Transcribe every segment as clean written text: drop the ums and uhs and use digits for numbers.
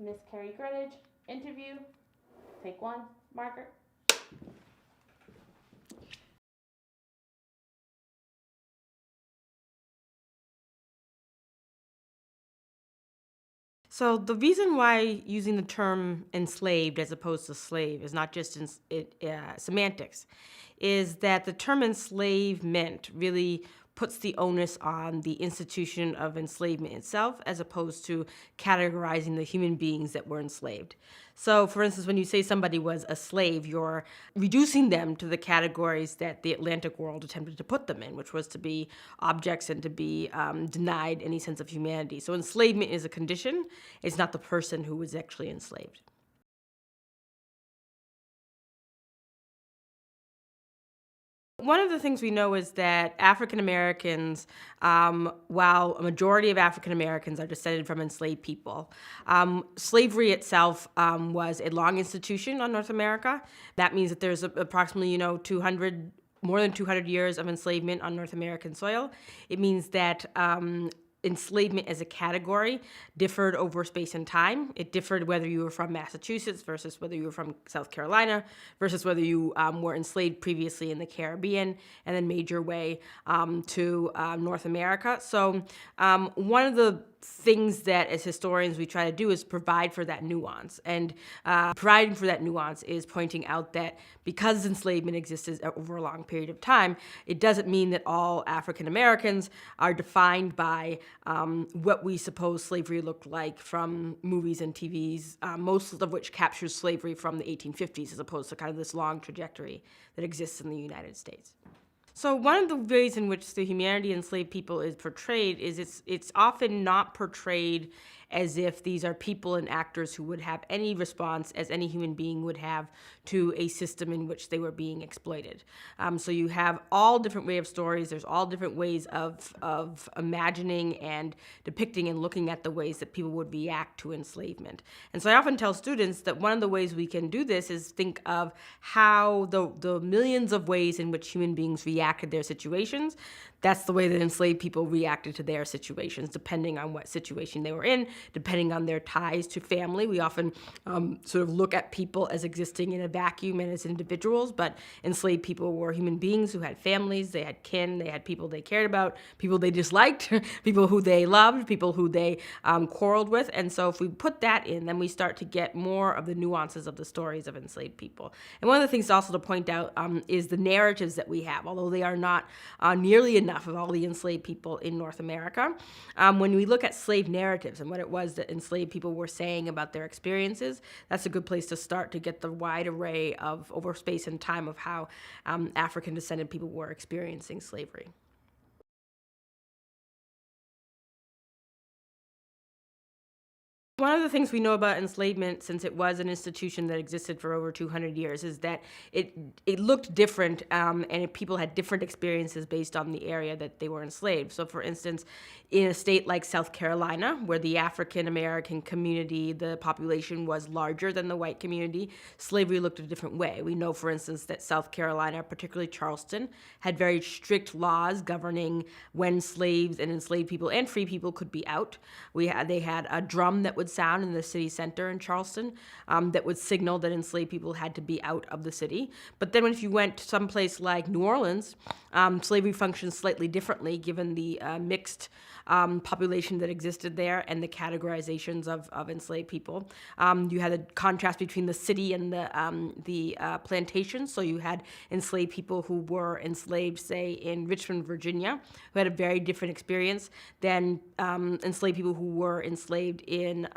Miss Kerri Greenidge, interview, take one, Margaret. So the reason why using the term enslaved as opposed to slave is not just semantics, is that the term enslavement really puts the onus on the institution of enslavement itself as opposed to categorizing the human beings that were enslaved. So, for instance, when you say somebody was a slave, you're reducing them to the categories that the Atlantic world attempted to put them in, which was to be objects and to be denied any sense of humanity. So enslavement is a condition. It's not the person who was actually enslaved. One of the things we know is that African Americans, while a majority of African Americans are descended from enslaved people, slavery itself was a long institution on North America. That means that there's approximately, 200, more than 200 years of enslavement on North American soil. It means that enslavement as a category differed over space and time. It differed whether you were from Massachusetts versus whether you were from South Carolina versus whether you were enslaved previously in the Caribbean and then made your way to North America. So one of the things that as historians we try to do is provide for that nuance. And providing for that nuance is pointing out that because enslavement existed over a long period of time, it doesn't mean that all African Americans are defined by what we suppose slavery looked like from movies and TVs, most of which captures slavery from the 1850s as opposed to kind of this long trajectory that exists in the United States. So one of the ways in which the humanity of enslaved people is portrayed is it's often not portrayed as if these are people and actors who would have any response as any human being would have to a system in which they were being exploited. So you have all different way of stories. There's all different ways of imagining and depicting and looking at the ways that people would react to enslavement. And so I often tell students that one of the ways we can do this is think of how the millions of ways in which human beings reacted to their situations. That's the way that enslaved people reacted to their situations, depending on what situation they were in, depending on their ties to family. We often sort of look at people as existing in a vacuum and as individuals, but enslaved people were human beings who had families, they had kin, they had people they cared about, people they disliked, people who they loved, people who they quarreled with. And so if we put that in, then we start to get more of the nuances of the stories of enslaved people. And one of the things also to point out is the narratives that we have, although they are not nearly enough of all the enslaved people in North America. When we look at slave narratives and what it was that enslaved people were saying about their experiences, that's a good place to start to get the wide array of over space and time of how African descended people were experiencing slavery. One of the things we know about enslavement, since it was an institution that existed for over 200 years, is that it looked different and people had different experiences based on the area that they were enslaved. So for instance, in a state like South Carolina, where the African American community, the population was larger than the white community, slavery looked a different way. We know, for instance, that South Carolina, particularly Charleston, had very strict laws governing when slaves and enslaved people and free people could be out. They had a drum that would sound in the city center in Charleston that would signal that enslaved people had to be out of the city. But then if you went to someplace like New Orleans, slavery functioned slightly differently given the mixed population that existed there and the categorizations of enslaved people. You had a contrast between the city and the plantations. So you had enslaved people who were enslaved, say, in Richmond, Virginia, who had a very different experience than enslaved people who were enslaved in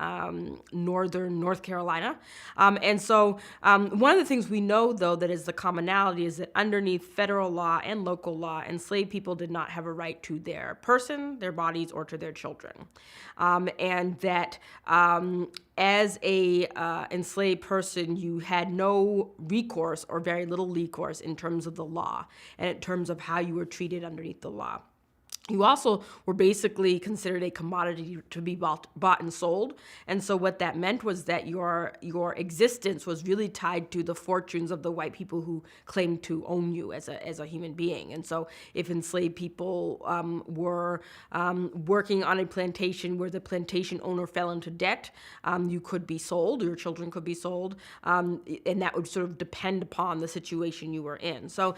northern North Carolina. And so one of the things we know, though, that is the commonality is that underneath federal law and local law, enslaved people did not have a right to their person, their bodies, or to their children. And that as a enslaved person, you had no recourse or very little recourse in terms of the law and in terms of how you were treated underneath the law. You also were basically considered a commodity to be bought and sold. And so what that meant was that your existence was really tied to the fortunes of the white people who claimed to own you as a human being. And so if enslaved people were working on a plantation where the plantation owner fell into debt, you could be sold, your children could be sold, and that would sort of depend upon the situation you were in. So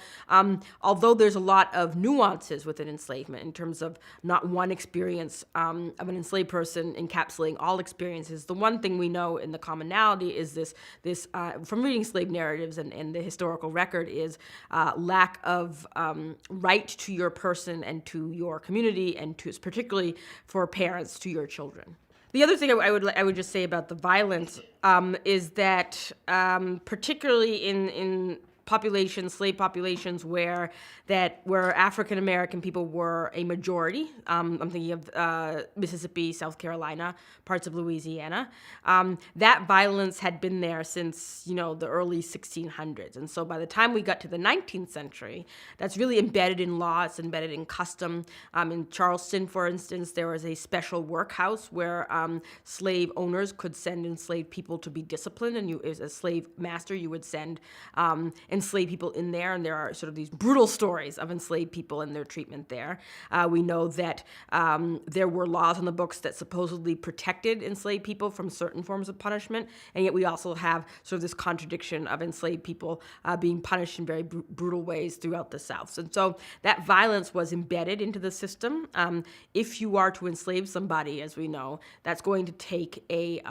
although there's a lot of nuances within enslavement in terms of not one experience of an enslaved person encapsulating all experiences, the one thing we know in the commonality is this from reading slave narratives and the historical record is lack of right to your person and to your community, and to particularly for parents to your children. The other thing I would just say about the violence is that particularly in slave populations where African American people were a majority. I'm thinking of Mississippi, South Carolina, parts of Louisiana. That violence had been there since the early 1600s, and so by the time we got to the 19th century, that's really embedded in law. It's embedded in custom. In Charleston, for instance, there was a special workhouse where slave owners could send enslaved people to be disciplined, and you, as a slave master, you would send enslaved people in there, and there are sort of these brutal stories of enslaved people and their treatment there. We know that there were laws on the books that supposedly protected enslaved people from certain forms of punishment, and yet we also have sort of this contradiction of enslaved people being punished in very brutal ways throughout the South. And so that violence was embedded into the system. If you are to enslave somebody, as we know, that's going to take a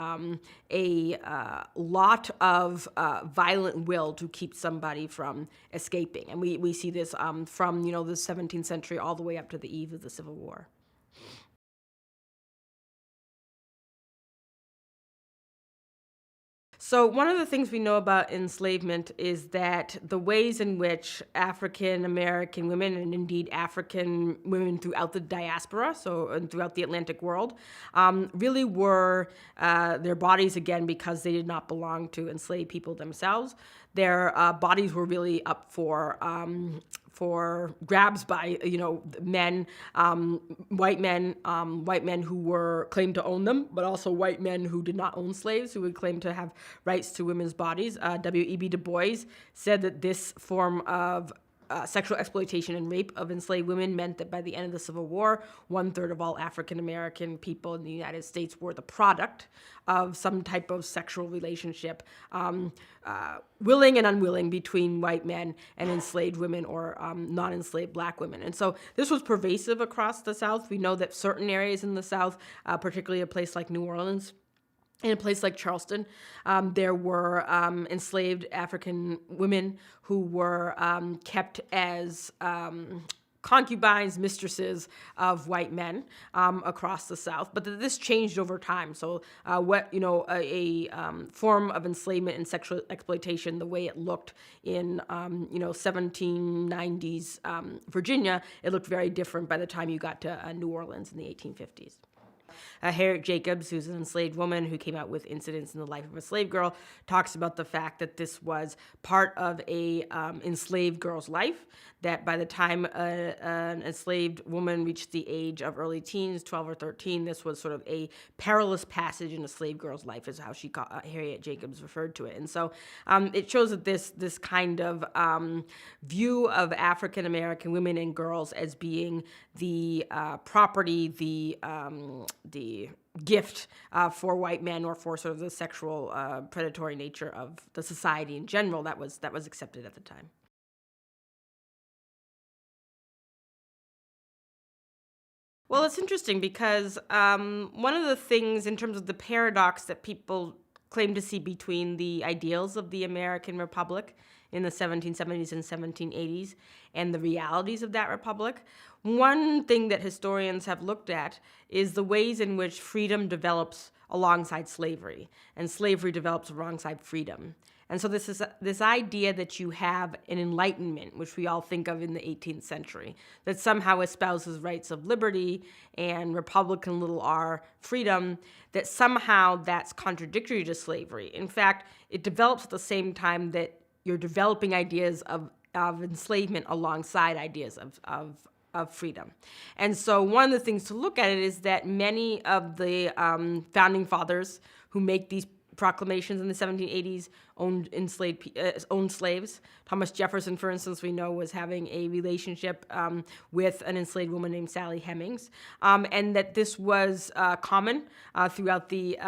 lot of violent will to keep somebody from escaping. And we see this from the 17th century all the way up to the eve of the Civil War. So one of the things we know about enslavement is that the ways in which African American women, and indeed African women throughout the diaspora, and throughout the Atlantic world, really were their bodies, again, because they did not belong to enslaved people themselves. Their bodies were really up for grabs by men, white men who were claimed to own them, but also white men who did not own slaves, who would claim to have rights to women's bodies. W.E.B. Du Bois said that this form of sexual exploitation and rape of enslaved women meant that by the end of the Civil War, 1/3 of all African American people in the United States were the product of some type of sexual relationship, willing and unwilling, between white men and enslaved women or non-enslaved black women. And so this was pervasive across the South. We know that certain areas in the South, particularly a place like New Orleans, in a place like Charleston, there were enslaved African women who were kept as concubines, mistresses of white men across the South. But this changed over time. So a form of enslavement and sexual exploitation, the way it looked in 1790s Virginia, it looked very different by the time you got to New Orleans in the 1850s. Harriet Jacobs, who's an enslaved woman who came out with Incidents in the Life of a Slave Girl, talks about the fact that this was part of a enslaved girl's life, that by the time an enslaved woman reached the age of early teens, 12 or 13, this was sort of a perilous passage in a slave girl's life, is how Harriet Jacobs referred to it. And so it shows that this kind of view of African American women and girls as being the property, the gift for white men, or for sort of the sexual predatory nature of the society in general, that was accepted at the time. Well, it's interesting because one of the things in terms of the paradox that people claim to see between the ideals of the American Republic in the 1770s and 1780s and the realities of that republic, one thing that historians have looked at is the ways in which freedom develops alongside slavery, and slavery develops alongside freedom. And so this idea that you have an enlightenment, which we all think of in the 18th century, that somehow espouses rights of liberty and Republican little r freedom, that somehow that's contradictory to slavery. In fact, it develops at the same time that you're developing ideas of enslavement alongside ideas of of freedom. And so one of the things to look at it is that many of the founding fathers who make these proclamations in the 1780s owned slaves. Thomas Jefferson, for instance, we know was having a relationship with an enslaved woman named Sally Hemings, and that this was common throughout the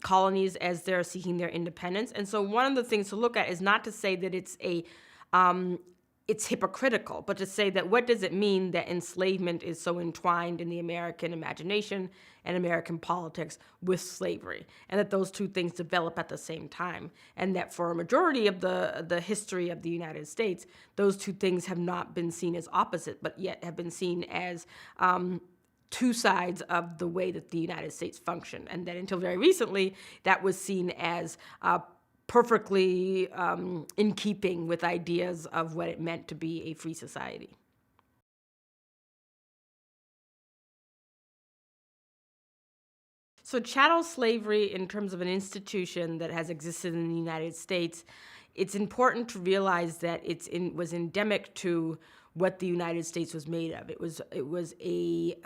colonies as they're seeking their independence. And so one of the things to look at is not to say that it's hypocritical, but to say that what does it mean that enslavement is so entwined in the American imagination and American politics with slavery, and that those two things develop at the same time, and that for a majority of the history of the United States, those two things have not been seen as opposite, but yet have been seen as two sides of the way that the United States functioned, and that until very recently, that was seen as perfectly in keeping with ideas of what it meant to be a free society. So chattel slavery, in terms of an institution that has existed in the United States, it's important to realize that was endemic to what the United States was made of. It was a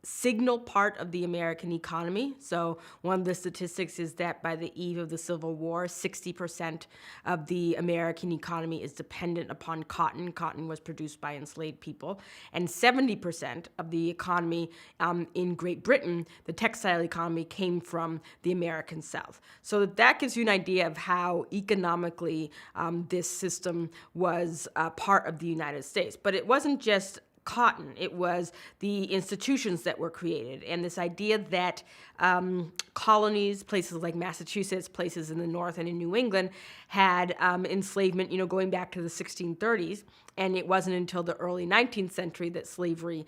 signal part of the American economy. So one of the statistics is that by the eve of the Civil War, 60% of the American economy is dependent upon cotton. Cotton was produced by enslaved people. And 70% of the economy in Great Britain, the textile economy, came from the American South. So that gives you an idea of how economically this system was part of the United States. But it wasn't just cotton. It was the institutions that were created, and this idea that colonies, places like Massachusetts, places in the North and in New England, had enslavement, going back to the 1630s. And it wasn't until the early 19th century that slavery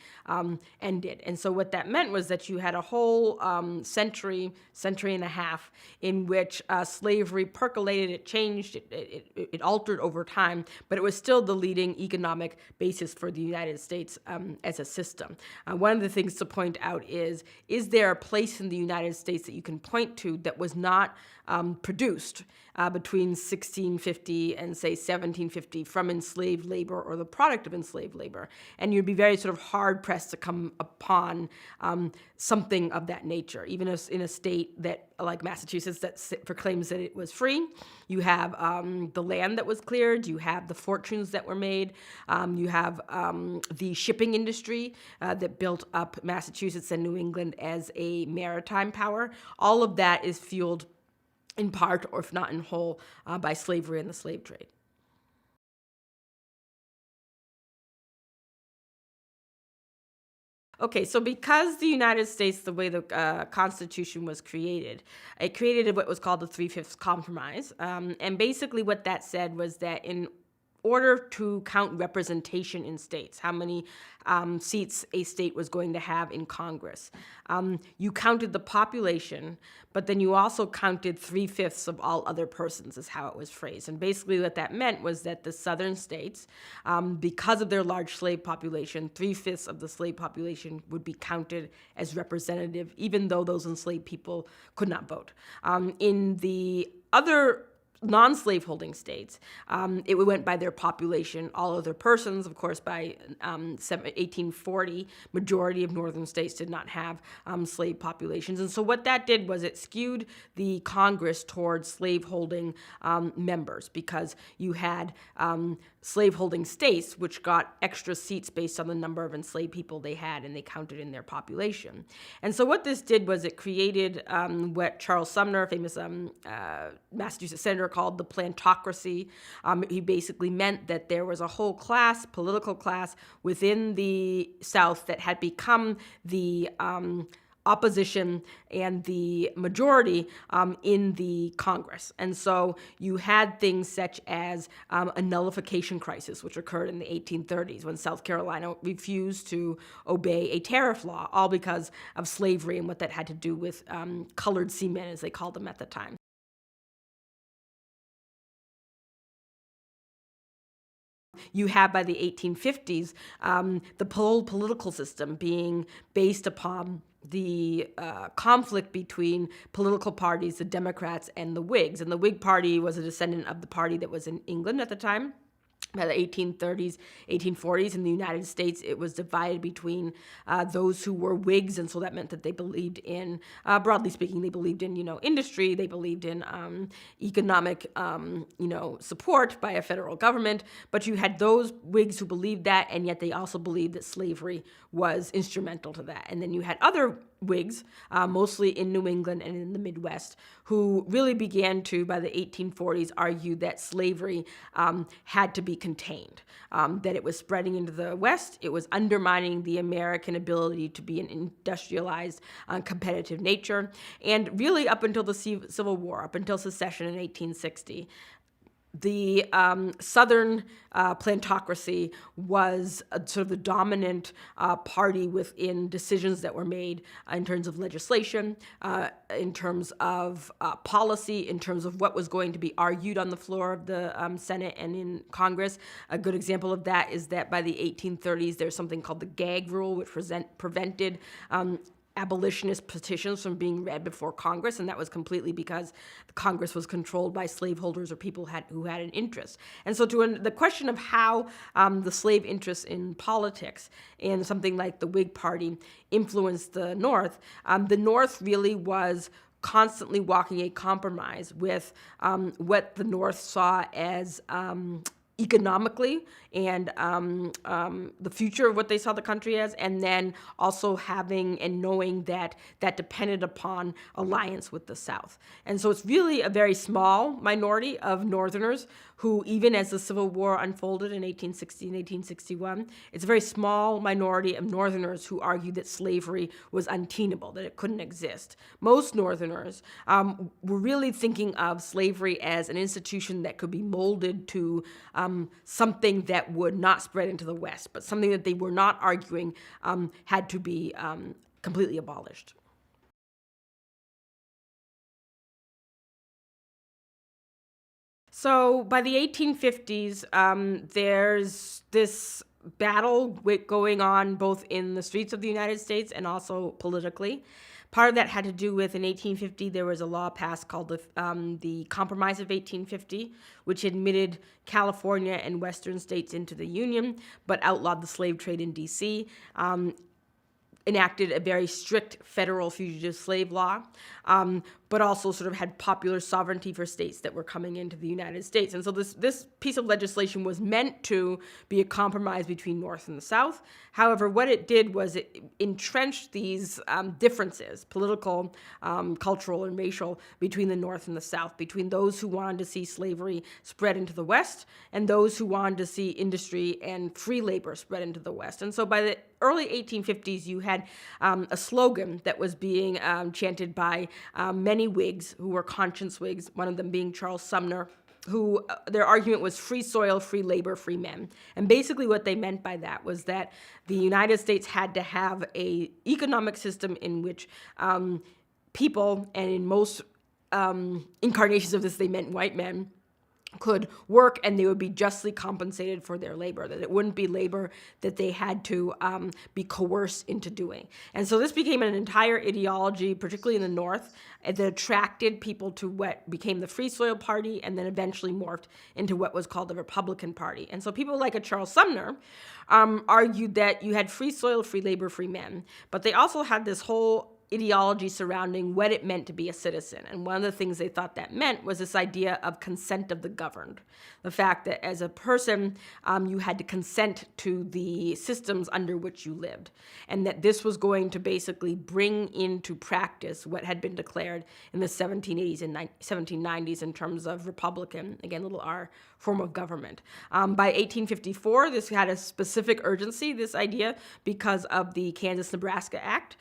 ended. And so what that meant was that you had a whole century and a half in which slavery percolated, it changed, it altered over time, but it was still the leading economic basis for the United States as a system. One of the things to point out is there a place in the United States that you can point to that was not produced between 1650 and, say, 1750 from enslaved labor or the product of enslaved labor? And you'd be very sort of hard-pressed to come upon something of that nature, even if in a state that, like Massachusetts, that proclaims that it was free. You have the land that was cleared, you have the fortunes that were made, you have the shipping industry that built up Massachusetts and New England as a maritime power. All of that is fueled in part, or if not in whole, by slavery and the slave trade. Okay, so because the United States, the way the Constitution was created, it created what was called the Three-Fifths Compromise. And basically what that said was that in order to count representation in states, how many seats a state was going to have in Congress, you counted the population, but then you also counted 3/5 of all other persons, is how it was phrased. And basically what that meant was that the southern states, because of their large slave population, 3/5 of the slave population would be counted as representative, even though those enslaved people could not vote. In the other non-slaveholding states, it went by their population. All other persons, of course, by 1840, majority of northern states did not have slave populations. And so what that did was it skewed the Congress towards slaveholding members, because you had slaveholding states which got extra seats based on the number of enslaved people they had, and they counted in their population. And so what this did was it created what Charles Sumner, famous Massachusetts senator, called the plantocracy. He basically meant that there was a whole class, political class, within the South that had become the opposition and the majority in the Congress. And so you had things such as a nullification crisis, which occurred in the 1830s when South Carolina refused to obey a tariff law, all because of slavery and what that had to do with colored seamen, as they called them at the time. You have, by the 1850s, the whole political system being based upon the conflict between political parties, the Democrats and the Whigs. And the Whig Party was a descendant of the party that was in England at the time. By the 1830s, 1840s in the United States, it was divided between those who were Whigs, and so that meant that they believed in, broadly speaking, they believed in, industry, they believed in economic, support by a federal government. But you had those Whigs who believed that, and yet they also believed that slavery was instrumental to that. And then you had other Whigs, mostly in New England and in the Midwest, who really began to, by the 1840s, argue that slavery had to be contained, that it was spreading into the West, it was undermining the American ability to be an industrialized, competitive nature, and really up until the Civil War, up until secession in 1860, the Southern plantocracy was sort of the dominant party within decisions that were made in terms of legislation, in terms of policy, in terms of what was going to be argued on the floor of the Senate and in Congress. A good example of that is that by the 1830s, there's something called the gag rule, which prevented abolitionist petitions from being read before Congress, and that was completely because the Congress was controlled by slaveholders or people who had an interest. And so the question of how the slave interests in politics and something like the Whig Party influenced the North really was constantly walking a compromise with what the North saw as economically and the future of what they saw the country as, and then also having and knowing that depended upon alliance with the South. And so it's really a very small minority of Northerners who, even as the Civil War unfolded in 1860 and 1861, it's a very small minority of Northerners who argued that slavery was untenable, that it couldn't exist. Most Northerners were really thinking of slavery as an institution that could be molded to something that would not spread into the West, but something that they were not arguing had to be completely abolished. So by the 1850s, there's this battle going on both in the streets of the United States and also politically. Part of that had to do with, in 1850, there was a law passed called the Compromise of 1850, which admitted California and Western states into the Union, but outlawed the slave trade in D.C., enacted a very strict federal fugitive slave law, but also sort of had popular sovereignty for states that were coming into the United States. And so this piece of legislation was meant to be a compromise between North and the South. However, what it did was it entrenched these differences, political, cultural, and racial, between the North and the South, between those who wanted to see slavery spread into the West and those who wanted to see industry and free labor spread into the West. And so by the early 1850s, you had a slogan that was being chanted by many Whigs who were conscience Whigs, one of them being Charles Sumner, who their argument was free soil, free labor, free men. And basically what they meant by that was that the United States had to have an economic system in which people, and in most incarnations of this they meant white men, could work and they would be justly compensated for their labor, that it wouldn't be labor that they had to be coerced into doing. And so this became an entire ideology, particularly in the North, that attracted people to what became the Free Soil Party and then eventually morphed into what was called the Republican Party. And so people like a Charles Sumner argued that you had free soil, free labor, free men, but they also had this whole ideology surrounding what it meant to be a citizen. And one of the things they thought that meant was this idea of consent of the governed. The fact that as a person, you had to consent to the systems under which you lived. And that this was going to basically bring into practice what had been declared in the 1780s and 1790s in terms of Republican, again, little r, form of government. By 1854, this had a specific urgency, this idea, because of the Kansas-Nebraska Act,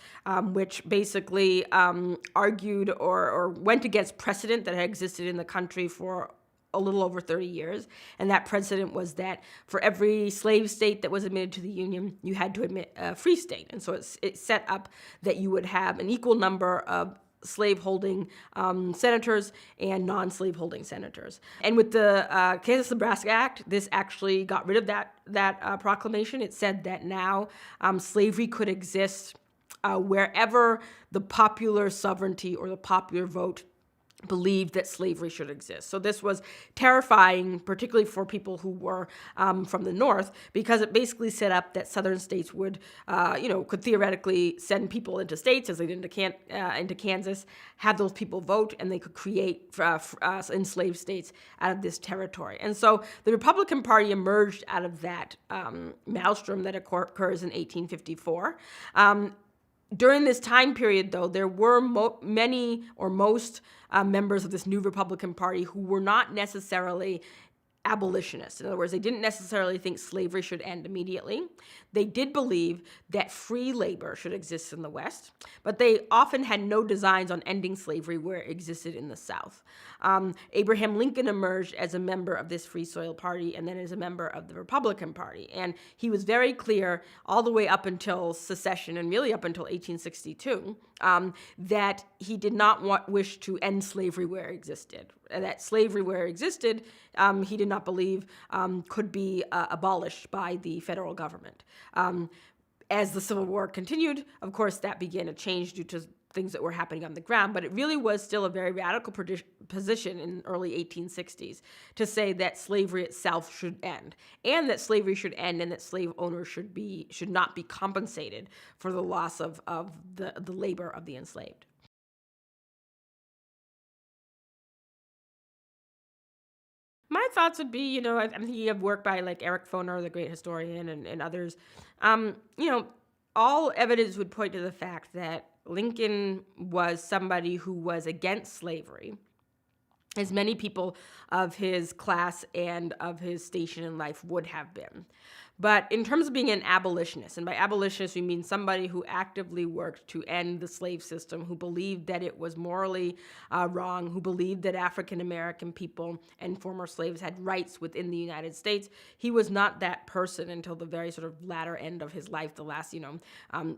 which basically argued or went against precedent that had existed in the country for a little over 30 years. And that precedent was that for every slave state that was admitted to the Union, you had to admit a free state. And so it set up that you would have an equal number of slave-holding senators and non-slave-holding senators. And with the Kansas-Nebraska Act, this actually got rid of that proclamation. It said that now slavery could exist wherever the popular sovereignty or the popular vote believed that slavery should exist. So this was terrifying, particularly for people who were from the North, because it basically set up that Southern states would, could theoretically send people into states, as they did into Kansas, have those people vote, and they could create enslaved states out of this territory. And so the Republican Party emerged out of that maelstrom that occurs in 1854. During this time period, though, there were many or most members of this new Republican Party who were not necessarily abolitionists. In other words, they didn't necessarily think slavery should end immediately. They did believe that free labor should exist in the West, but they often had no designs on ending slavery where it existed in the South. Abraham Lincoln emerged as a member of this Free Soil Party and then as a member of the Republican Party. And he was very clear all the way up until secession and really up until 1862 that he did not wish to end slavery where it existed. That slavery where it existed, he did not believe could be abolished by the federal government. As the Civil War continued, of course, that began to change due to things that were happening on the ground, but it really was still a very radical position in the early 1860s to say that slavery itself should end, and that slavery should end, and that slave owners should not be compensated for the loss of the labor of the enslaved. My thoughts would be, I'm thinking of work by like Eric Foner, the great historian, and others. All evidence would point to the fact that Lincoln was somebody who was against slavery, as many people of his class and of his station in life would have been. But in terms of being an abolitionist, and by abolitionist we mean somebody who actively worked to end the slave system, who believed that it was morally wrong, who believed that African American people and former slaves had rights within the United States, he was not that person until the very sort of latter end of his life, the last,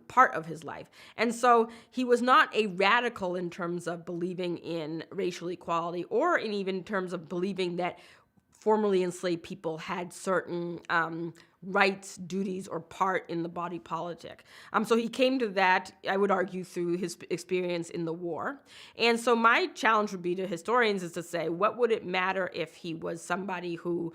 part of his life. And so he was not a radical in terms of believing in racial equality or in even terms of believing that formerly enslaved people had certain rights, duties, or part in the body politic. So he came to that, I would argue, through his experience in the war. And so my challenge would be to historians is to say, what would it matter if he was somebody who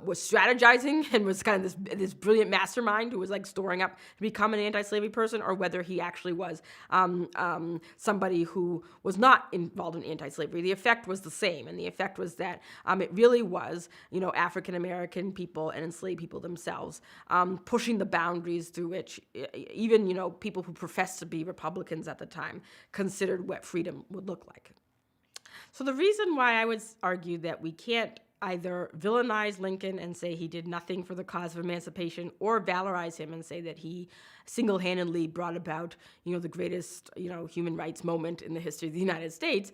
was strategizing and was kind of this brilliant mastermind who was like storing up to become an anti-slavery person, or whether he actually was somebody who was not involved in anti-slavery. The effect was the same, and the effect was that it really was, African American people and enslaved people themselves pushing the boundaries through which even, people who professed to be Republicans at the time considered what freedom would look like. So the reason why I would argue that we can't either villainize Lincoln and say he did nothing for the cause of emancipation, or valorize him and say that he single-handedly brought about, the greatest, human rights moment in the history of the United States,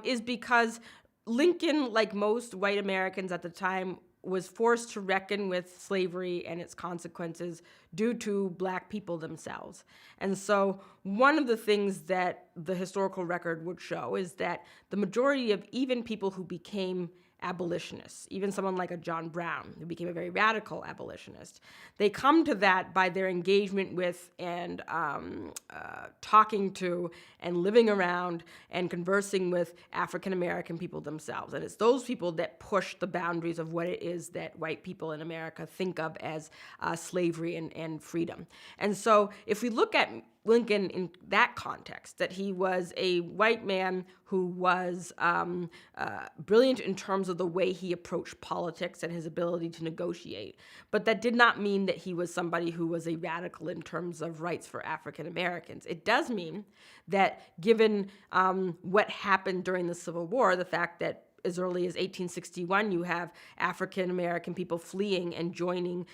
is because Lincoln, like most white Americans at the time, was forced to reckon with slavery and its consequences due to Black people themselves. And so one of the things that the historical record would show is that the majority of even people who became abolitionists, even someone like a John Brown, who became a very radical abolitionist, they come to that by their engagement with and talking to and living around and conversing with African American people themselves. And it's those people that push the boundaries of what it is that white people in America think of as slavery and freedom. And so if we look at Lincoln in that context, that he was a white man who was brilliant in terms of the way he approached politics and his ability to negotiate. But that did not mean that he was somebody who was a radical in terms of rights for African Americans. It does mean that given what happened during the Civil War, the fact that as early as 1861, you have African American people fleeing and joining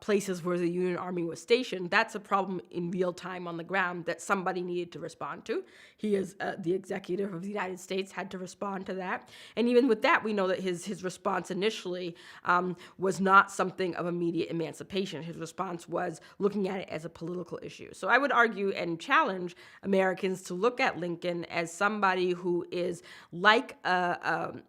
places where the Union Army was stationed. That's a problem in real time on the ground that somebody needed to respond to. He, as the executive of the United States, had to respond to that. And even with that, we know that his response initially was not something of immediate emancipation. His response was looking at it as a political issue. So I would argue and challenge Americans to look at Lincoln as somebody who is like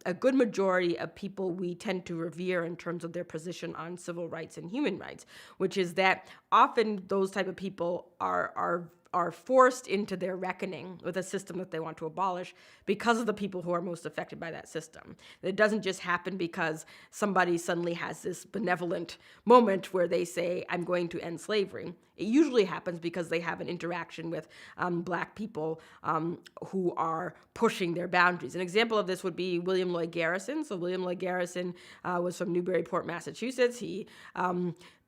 a good majority of people we tend to revere in terms of their position on civil rights and human rights, which is that often those type of people are are forced into their reckoning with a system that they want to abolish because of the people who are most affected by that system. It doesn't just happen because somebody suddenly has this benevolent moment where they say, I'm going to end slavery. It usually happens because they have an interaction with Black people who are pushing their boundaries. An example of this would be William Lloyd Garrison. So William Lloyd Garrison was from Newburyport, Massachusetts. He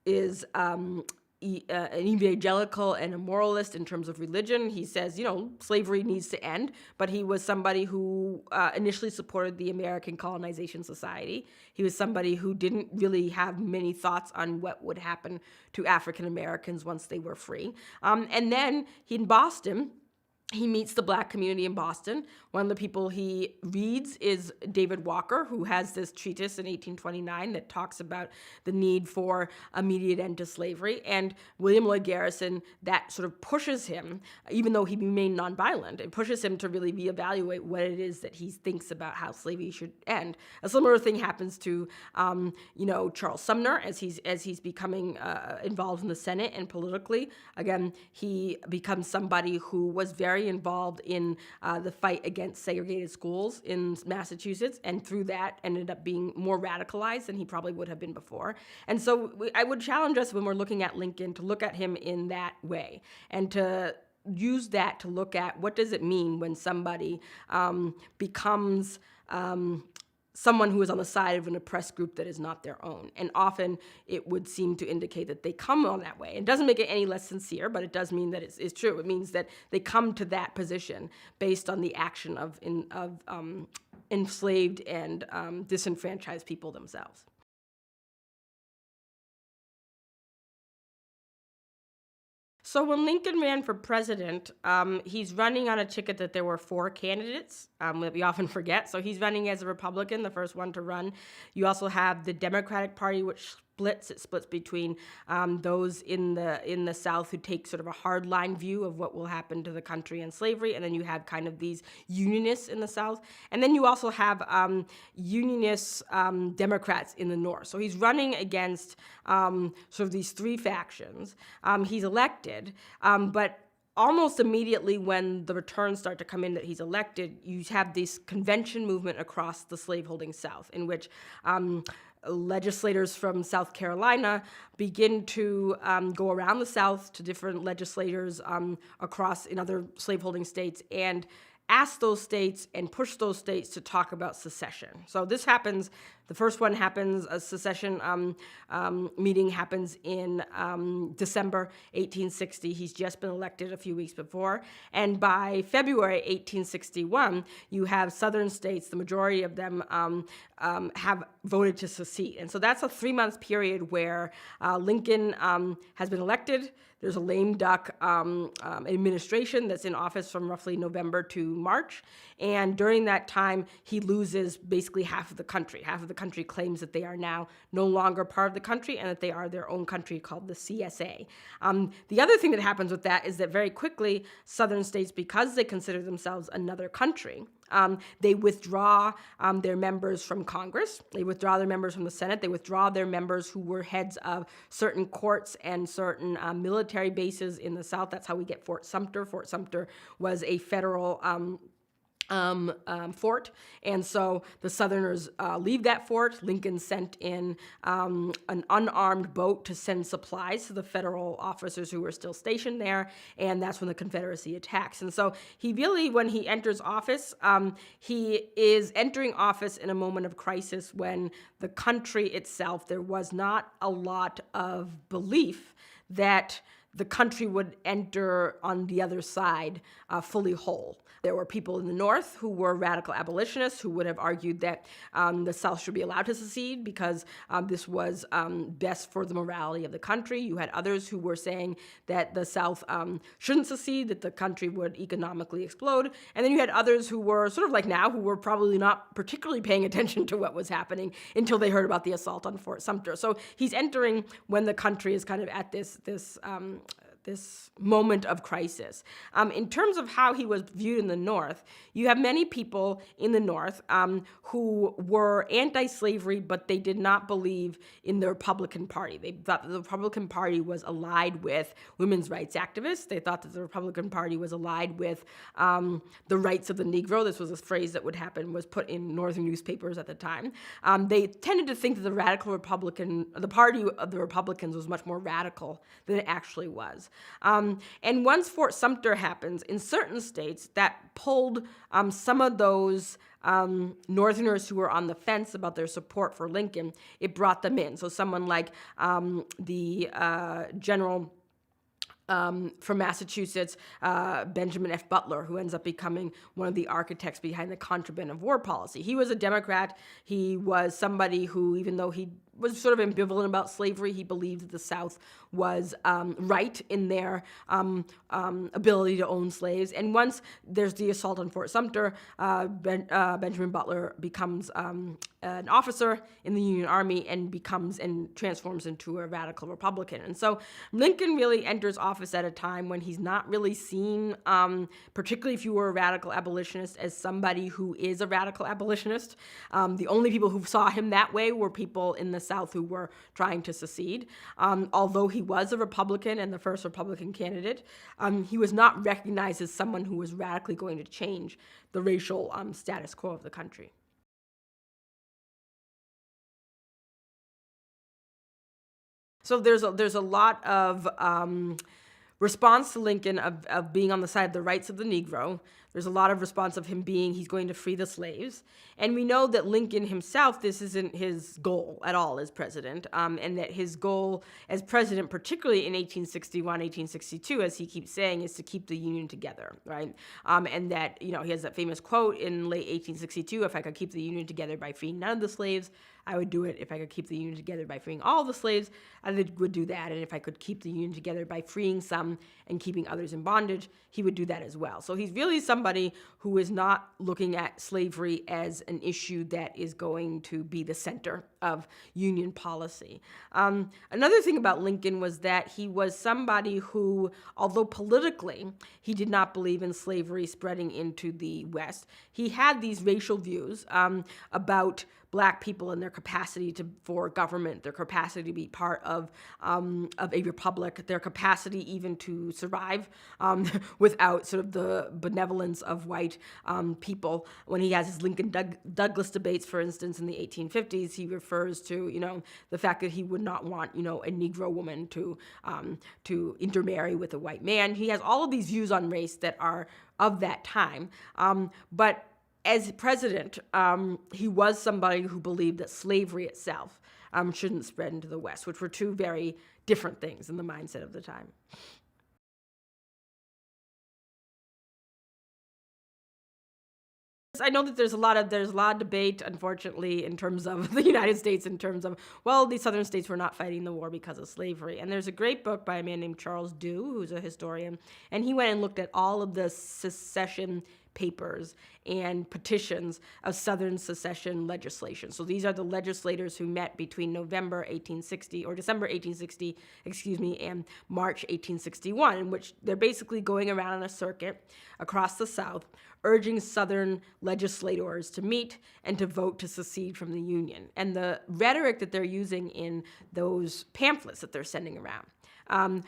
is an evangelical and a moralist in terms of religion. He says, slavery needs to end, but he was somebody who initially supported the American Colonization Society. He was somebody who didn't really have many thoughts on what would happen to African Americans once they were free. And then in Boston, he meets the Black community in Boston. One of the people he reads is David Walker, who has this treatise in 1829 that talks about the need for immediate end to slavery. And William Lloyd Garrison, that sort of pushes him, even though he remained nonviolent, it pushes him to really reevaluate what it is that he thinks about how slavery should end. A similar thing happens to, Charles Sumner as he's becoming involved in the Senate and politically. Again, he becomes somebody who was very involved in the fight against segregated schools in Massachusetts, and through that ended up being more radicalized than he probably would have been before. And so I would challenge us when we're looking at Lincoln to look at him in that way and to use that to look at what does it mean when somebody becomes someone who is on the side of an oppressed group that is not their own. And often it would seem to indicate that they come on that way. It doesn't make it any less sincere, but it does mean that it's true. It means that they come to that position based on the action of enslaved and disenfranchised people themselves. So when Lincoln ran for president, he's running on a ticket that there were 4 candidates that we often forget. So he's running as a Republican, the first one to run. You also have the Democratic Party, which splits. It splits between those in the South who take sort of a hardline view of what will happen to the country and slavery, and then you have kind of these Unionists in the South, and then you also have Unionist Democrats in the North. So he's running against sort of these 3 factions. He's elected, but almost immediately when the returns start to come in that he's elected, you have this convention movement across the slaveholding South in which legislators from South Carolina begin to go around the South to different legislators across in other slaveholding states and ask those states and push those states to talk about secession. So this happens, the first one happens, a secession meeting happens in December 1860. He's just been elected a few weeks before. And by February 1861, you have southern states, the majority of them have voted to secede. And so that's a 3-month period where Lincoln has been elected. There's a lame duck administration that's in office from roughly November to March. And during that time, he loses basically half of the country. Half of the country claims that they are now no longer part of the country and that they are their own country called the CSA. The other thing that happens with that is that very quickly, southern states, because they consider themselves another country, they withdraw their members from Congress. They withdraw their members from the Senate. They withdraw their members who were heads of certain courts and certain military bases in the South. That's how we get Fort Sumter. Fort Sumter was a federal fort, and so the Southerners leave that fort. Lincoln sent in an unarmed boat to send supplies to the federal officers who were still stationed there, and that's when the Confederacy attacks. And so he really, when he enters office, he is entering office in a moment of crisis when the country itself, there was not a lot of belief that the country would enter on the other side fully whole. There were people in the North who were radical abolitionists who would have argued that the South should be allowed to secede because this was best for the morality of the country. You had others who were saying that the South shouldn't secede, that the country would economically explode. And then you had others who were sort of like now, who were probably not particularly paying attention to what was happening until they heard about the assault on Fort Sumter. So he's entering when the country is kind of at this this moment of crisis. In terms of how he was viewed in the North, you have many people in the North who were anti-slavery, but they did not believe in the Republican Party. They thought that the Republican Party was allied with women's rights activists. They thought that the Republican Party was allied with the rights of the Negro. This was a phrase that was put in Northern newspapers at the time. They tended to think that the party of the Republicans was much more radical than it actually was. And once Fort Sumter happens, in certain states, that pulled some of those Northerners who were on the fence about their support for Lincoln. It brought them in. So someone like the general from Massachusetts, Benjamin F. Butler, who ends up becoming one of the architects behind the contraband of war policy. He was a Democrat. He was somebody who, even though he was sort of ambivalent about slavery, he believed that the South was right in their ability to own slaves. And once there's the assault on Fort Sumter, Benjamin Butler becomes an officer in the Union Army and transforms into a radical Republican. And so Lincoln really enters office at a time when he's not really seen, particularly if you were a radical abolitionist, as somebody who is a radical abolitionist. The only people who saw him that way were people in the South who were trying to secede. Although he was a Republican and the first Republican candidate, he was not recognized as someone who was radically going to change the racial status quo of the country. So there's a lot of response to Lincoln of being on the side of the rights of the Negro. There's a lot of response of him he's going to free the slaves. And we know that Lincoln himself, this isn't his goal at all as president, and that his goal as president, particularly in 1861, 1862, as he keeps saying, is to keep the Union together, right? And that, he has that famous quote in late 1862, if I could keep the Union together by freeing none of the slaves, I would do it. If I could keep the Union together by freeing all the slaves, I would do that. And if I could keep the Union together by freeing some and keeping others in bondage, he would do that as well. So he's really somebody who is not looking at slavery as an issue that is going to be the center of Union policy. Another thing about Lincoln was that he was somebody who, although politically he did not believe in slavery spreading into the West, he had these racial views about Black people and their capacity for government, their capacity to be part of a republic, their capacity even to survive without sort of the benevolence of white people. When he has his Lincoln-Douglas debates, for instance, in the 1850s, he refers to, the fact that he would not want, a Negro woman to intermarry with a white man. He has all of these views on race that are of that time, but as president, he was somebody who believed that slavery itself shouldn't spread into the West, which were two very different things in the mindset of the time. I know that there's a lot of debate, unfortunately, in terms of the United States, in terms of, these southern states were not fighting the war because of slavery. And there's a great book by a man named Charles Dew, who's a historian, and he went and looked at all of the secession papers and petitions of Southern secession legislation. So these are the legislators who met between December 1860, and March 1861, in which they're basically going around on a circuit across the South, urging Southern legislators to meet and to vote to secede from the Union. And the rhetoric that they're using in those pamphlets that they're sending around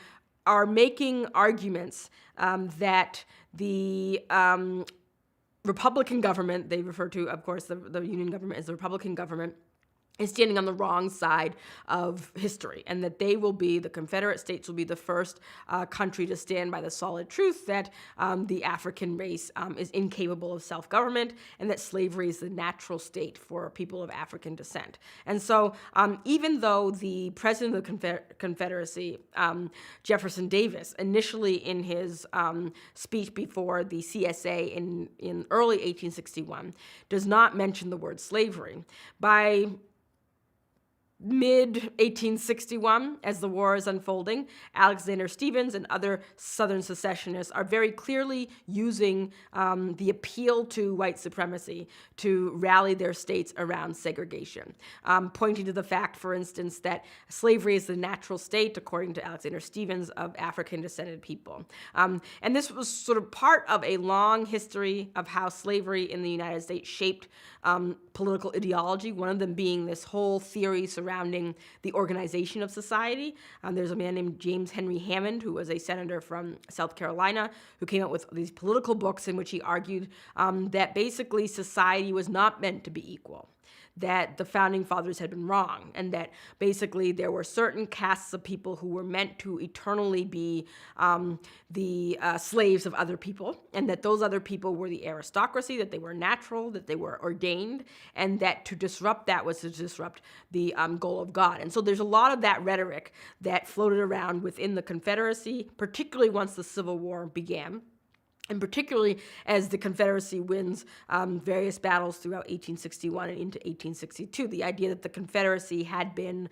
are making arguments that the Republican government, they refer to, of course, the Union government as the Republican government, is standing on the wrong side of history, and that the Confederate States will be the first country to stand by the solid truth that the African race is incapable of self-government, and that slavery is the natural state for people of African descent. And so even though the president of the Confederacy, Jefferson Davis, initially in his speech before the CSA in early 1861, does not mention the word slavery, by mid-1861, as the war is unfolding, Alexander Stephens and other Southern secessionists are very clearly using the appeal to white supremacy to rally their states around segregation, pointing to the fact, for instance, that slavery is the natural state, according to Alexander Stephens, of African-descended people. And this was sort of part of a long history of how slavery in the United States shaped political ideology, one of them being this whole theory surrounding the organization of society. There's a man named James Henry Hammond, who was a senator from South Carolina, who came out with these political books in which he argued that basically society was not meant to be equal, that the founding fathers had been wrong, and that basically there were certain castes of people who were meant to eternally be the slaves of other people, and that those other people were the aristocracy, that they were natural, that they were ordained, and that to disrupt that was to disrupt the goal of God. And so there's a lot of that rhetoric that floated around within the Confederacy, particularly once the Civil War began. And particularly as the Confederacy wins various battles throughout 1861 and into 1862, the idea that the Confederacy had been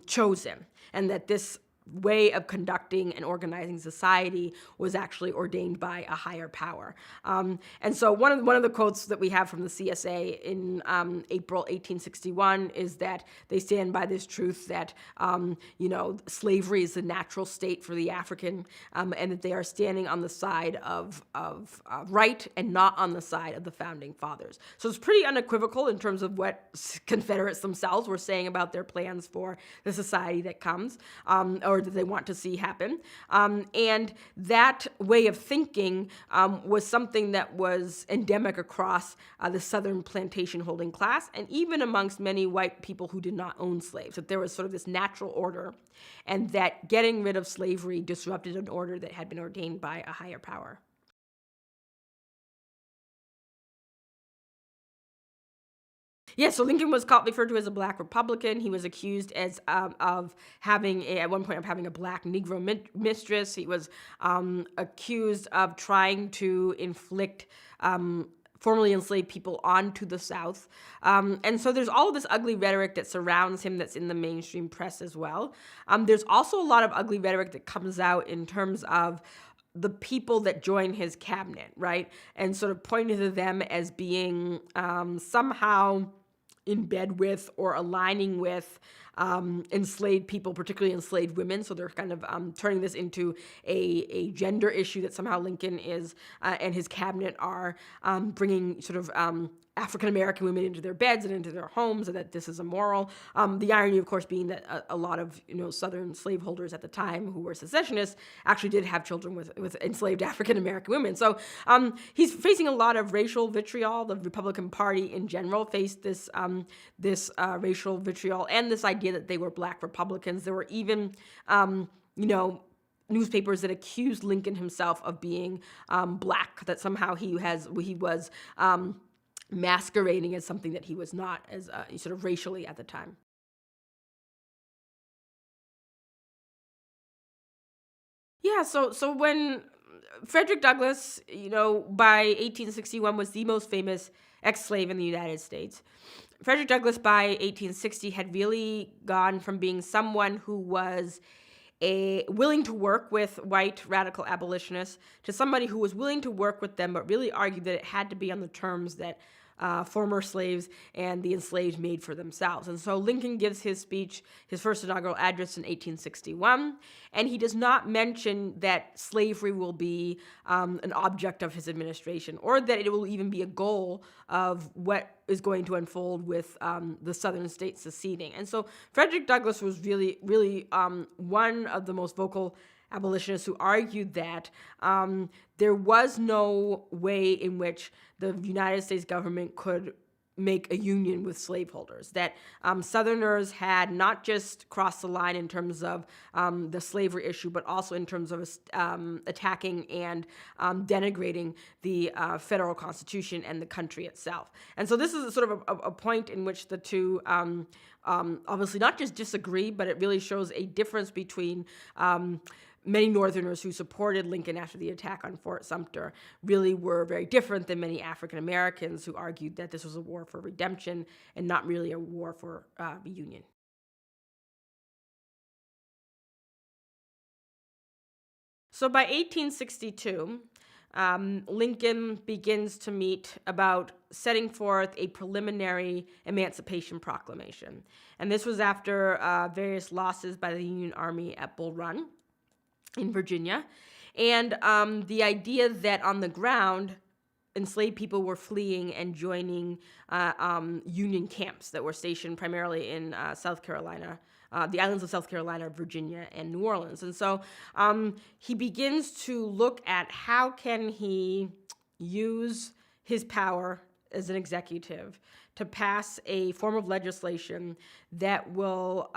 chosen and that this way of conducting and organizing society was actually ordained by a higher power. And so one of the quotes that we have from the CSA in April 1861 is that they stand by this truth that, slavery is the natural state for the African, and that they are standing on the side of right and not on the side of the founding fathers. So it's pretty unequivocal in terms of what Confederates themselves were saying about their plans for the society that comes, or that they want to see happen. And that way of thinking was something that was endemic across the Southern plantation holding class, and even amongst many white people who did not own slaves, that there was sort of this natural order, and that getting rid of slavery disrupted an order that had been ordained by a higher power. Yeah, so Lincoln was referred to as a black Republican. He was accused of having, at one point, of having a black Negro mistress. He was accused of trying to inflict formerly enslaved people onto the South. And so there's all of this ugly rhetoric that surrounds him that's in the mainstream press as well. There's also a lot of ugly rhetoric that comes out in terms of the people that join his cabinet, right? And sort of pointing to them as being somehow in bed with or aligning with enslaved people, particularly enslaved women. So they're kind of turning this into a gender issue that somehow Lincoln is and his cabinet are bringing sort of African-American women into their beds and into their homes, and that this is immoral. The irony, of course, being that a lot of Southern slaveholders at the time who were secessionists actually did have children with enslaved African-American women. So he's facing a lot of racial vitriol. The Republican Party in general faced this racial vitriol and this idea that they were black Republicans. There were even newspapers that accused Lincoln himself of being black, that somehow he was masquerading as something that he was not, as sort of racially at the time. Yeah, so when Frederick Douglass, by 1861 was the most famous ex-slave in the United States. Frederick Douglass by 1860 had really gone from being someone who was willing to work with white radical abolitionists to somebody who was willing to work with them, but really argued that it had to be on the terms that former slaves and the enslaved made for themselves. And so Lincoln gives his speech, his first inaugural address in 1861, and he does not mention that slavery will be an object of his administration, or that it will even be a goal of what is going to unfold with the Southern states seceding. And so Frederick Douglass was really, really one of the most vocal abolitionists who argued that there was no way in which the United States government could make a union with slaveholders, that Southerners had not just crossed the line in terms of the slavery issue, but also in terms of attacking and denigrating the federal Constitution and the country itself. And so this is sort of a point in which the two obviously not just disagree, but it really shows a difference between many Northerners who supported Lincoln after the attack on Fort Sumter really were very different than many African Americans who argued that this was a war for redemption and not really a war for the Union. So by 1862, Lincoln begins to meet about setting forth a preliminary Emancipation Proclamation. And this was after various losses by the Union Army at Bull Run in Virginia. And the idea that on the ground, enslaved people were fleeing and joining Union camps that were stationed primarily in South Carolina, the islands of South Carolina, Virginia, and New Orleans. And so he begins to look at how can he use his power as an executive to pass a form of legislation that will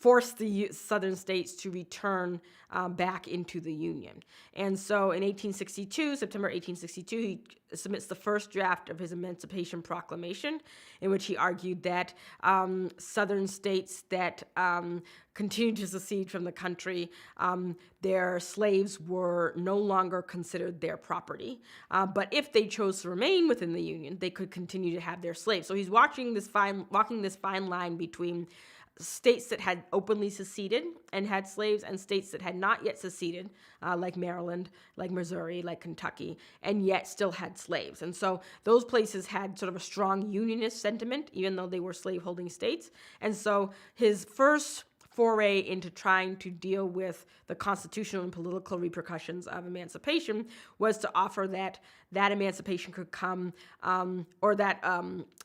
force the southern states to return back into the Union. And so in 1862, September 1862, he submits the first draft of his Emancipation Proclamation, in which he argued that southern states that continued to secede from the country, their slaves were no longer considered their property. But if they chose to remain within the Union, they could continue to have their slaves. So he's walking this fine line between states that had openly seceded and had slaves and states that had not yet seceded, like Maryland, like Missouri, like Kentucky, and yet still had slaves. And so those places had sort of a strong unionist sentiment, even though they were slave-holding states. And so his first foray into trying to deal with the constitutional and political repercussions of emancipation was to offer that emancipation could come, or that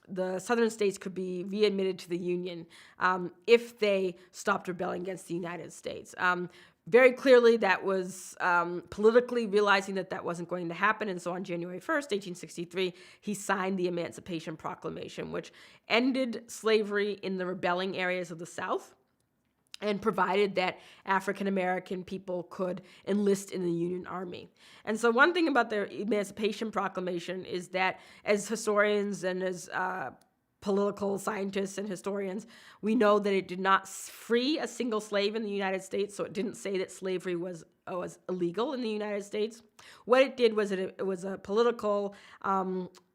the southern states could be readmitted to the Union if they stopped rebelling against the United States. Very clearly, that was politically realizing that wasn't going to happen. And so on January 1st, 1863, he signed the Emancipation Proclamation, which ended slavery in the rebelling areas of the South and provided that African-American people could enlist in the Union Army. And so one thing about the Emancipation Proclamation is that as historians and as political scientists and historians, we know that it did not free a single slave in the United States, so it didn't say that slavery was illegal in the United States. What it did was it was a political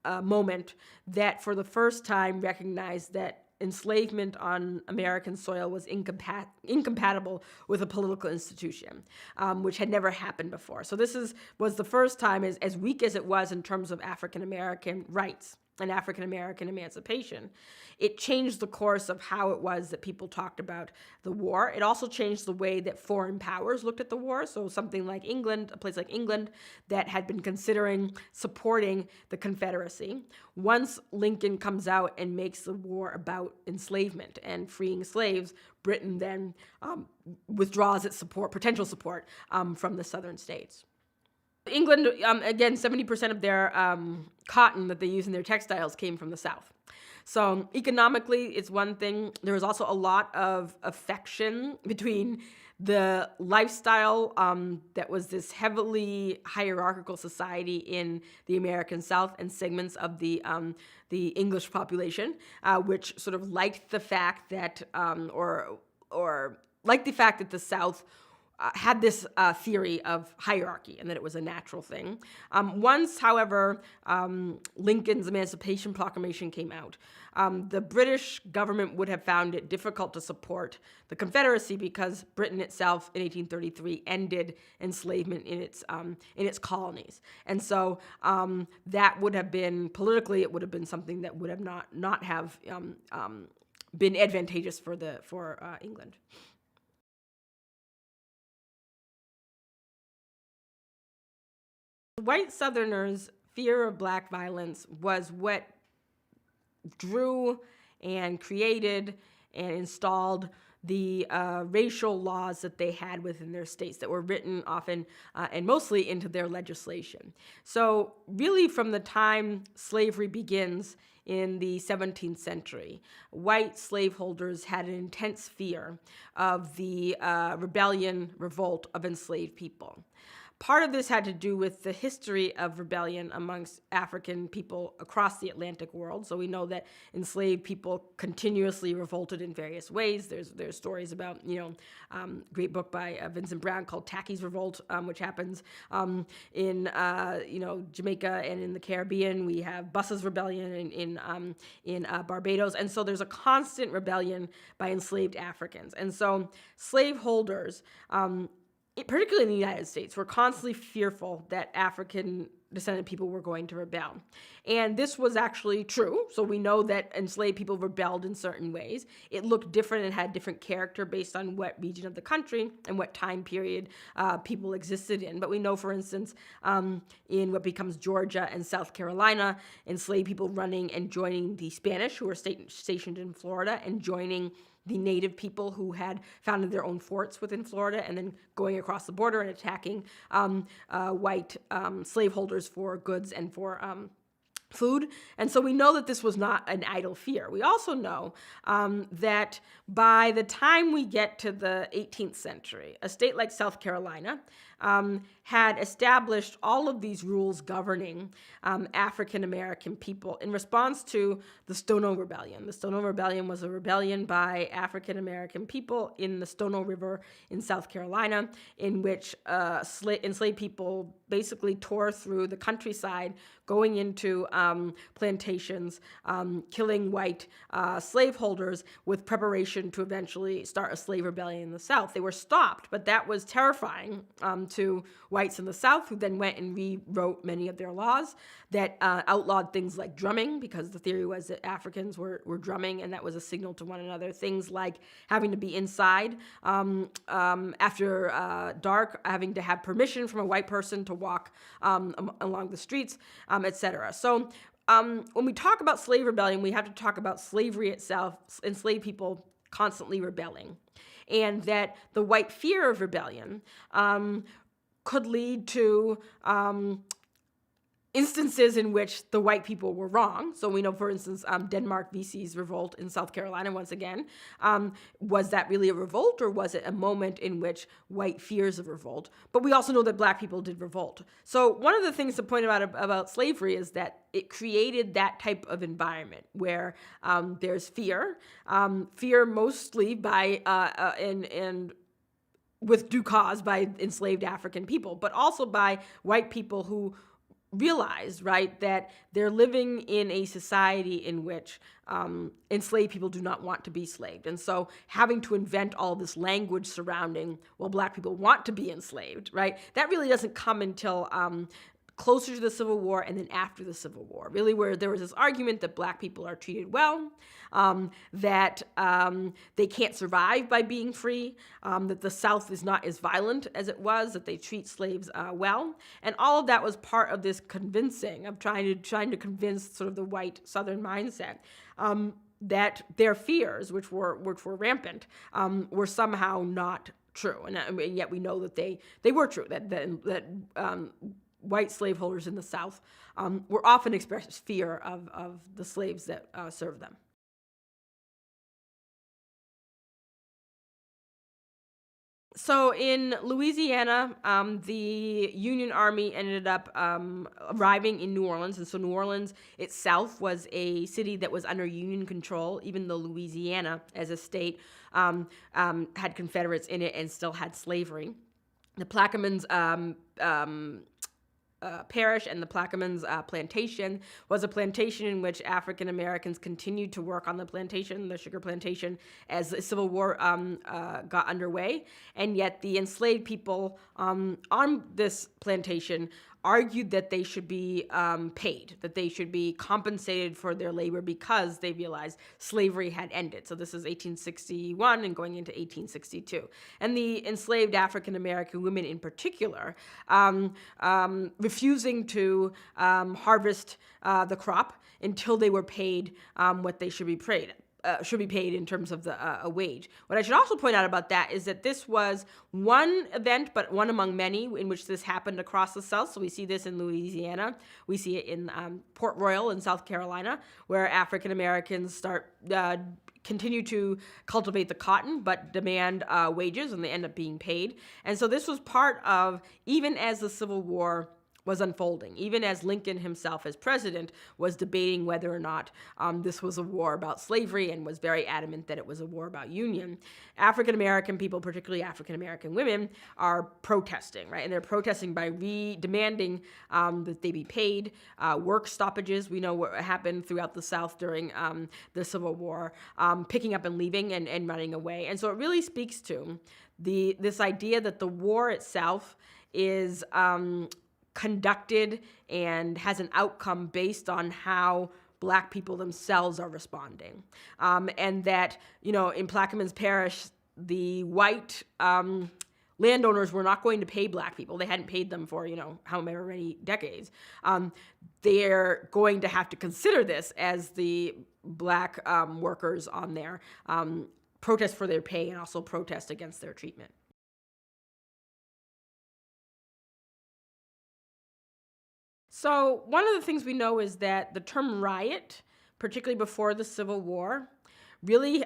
moment that for the first time recognized that enslavement on American soil was incompatible with a political institution, which had never happened before. So this was the first time, as weak as it was in terms of African-American rights and African-American emancipation, it changed the course of how it was that people talked about the war. It also changed the way that foreign powers looked at the war. So something like England, a place like England that had been considering supporting the Confederacy, once Lincoln comes out and makes the war about enslavement and freeing slaves, Britain then withdraws its potential support from the southern states. England, again, 70% of their cotton that they use in their textiles came from the South. So economically, it's one thing. There was also a lot of affection between the lifestyle that was this heavily hierarchical society in the American South and segments of the English population, which sort of liked the fact that, or liked the fact that the South had this theory of hierarchy and that it was a natural thing. Once, however, Lincoln's Emancipation Proclamation came out, the British government would have found it difficult to support the Confederacy because Britain itself in 1833 ended enslavement in its colonies. And so that would have been, politically, it would have been something that would have not have been advantageous for England. White Southerners' fear of black violence was what drew and created and installed the racial laws that they had within their states that were written often and mostly into their legislation. So really from the time slavery begins in the 17th century, white slaveholders had an intense fear of the revolt of enslaved people. Part of this had to do with the history of rebellion amongst African people across the Atlantic world. So we know that enslaved people continuously revolted in various ways. There's stories about, great book by Vincent Brown called Tacky's Revolt, which happens in Jamaica and in the Caribbean. We have Buss's Rebellion in Barbados. And so there's a constant rebellion by enslaved Africans. And so slaveholders particularly in the United States, were constantly fearful that African descended people were going to rebel. And this was actually true. So we know that enslaved people rebelled in certain ways. It looked different and had different character based on what region of the country and what time period people existed in. But we know, for instance, in what becomes Georgia and South Carolina, enslaved people running and joining the Spanish who were stationed in Florida and joining the native people who had founded their own forts within Florida and then going across the border and attacking white slaveholders for goods and for food. And so we know that this was not an idle fear. We also know that by the time we get to the 18th century, a state like South Carolina had established all of these rules governing African American people in response to the Stono Rebellion. The Stono Rebellion was a rebellion by African American people in the Stono River in South Carolina, in which enslaved people basically tore through the countryside, going into plantations, killing white slaveholders with preparation to eventually start a slave rebellion in the South. They were stopped, but that was terrifying to whites in the South, who then went and rewrote many of their laws that outlawed things like drumming, because the theory was that Africans were drumming, and that was a signal to one another. Things like having to be inside after dark, having to have permission from a white person to walk along the streets, etc. So when we talk about slave rebellion, we have to talk about slavery itself, enslaved people constantly rebelling, and that the white fear of rebellion could lead to instances in which the white people were wrong. So we know, for instance, Denmark VC's revolt in South Carolina, once again. Was that really a revolt, or was it a moment in which white fears of revolt? But we also know that black people did revolt. So one of the things to point out about slavery is that it created that type of environment where there's fear mostly by, and with due cause, by enslaved African people, but also by white people who realized, right, that they're living in a society in which enslaved people do not want to be enslaved. And so having to invent all this language surrounding, well, black people want to be enslaved, right, that really doesn't come until closer to the Civil War and then after the Civil War, really, where there was this argument that black people are treated well, that they can't survive by being free, that the South is not as violent as it was, that they treat slaves well. And all of that was part of this convincing of trying to convince sort of the white Southern mindset that their fears, which were rampant, were somehow not true. And yet we know that they were true, that white slaveholders in the South were often expressing fear of the slaves that served them. So in Louisiana, the Union Army ended up arriving in New Orleans. And so New Orleans itself was a city that was under Union control, even though Louisiana as a state had Confederates in it and still had slavery. The Plaquemines parish and the Plaquemines plantation was a plantation in which African Americans continued to work on the plantation, the sugar plantation, as the Civil War got underway. And yet the enslaved people on this plantation argued that they should be paid, that they should be compensated for their labor because they realized slavery had ended. So this is 1861 and going into 1862. And the enslaved African American women in particular refusing to harvest the crop until they were paid what they should be paid. In terms of a wage. What I should also point out about that is that this was one event, but one among many in which this happened across the South. So we see this in Louisiana. We see it in Port Royal in South Carolina, where African Americans continue to cultivate the cotton, but demand wages, and they end up being paid. And so this was part of, even as the Civil War was unfolding, even as Lincoln himself as president was debating whether or not this was a war about slavery and was very adamant that it was a war about union. African American people, particularly African American women, are protesting, right? And they're protesting by demanding that they be paid. Work stoppages, we know what happened throughout the South during the Civil War, picking up and leaving and running away. And so it really speaks to this idea that the war itself is conducted and has an outcome based on how Black people themselves are responding. And that, in Plaquemines Parish, the white landowners were not going to pay Black people. They hadn't paid them for, however many decades. They're going to have to consider this as the Black workers on there protest for their pay and also protest against their treatment. So one of the things we know is that the term riot, particularly before the Civil War, really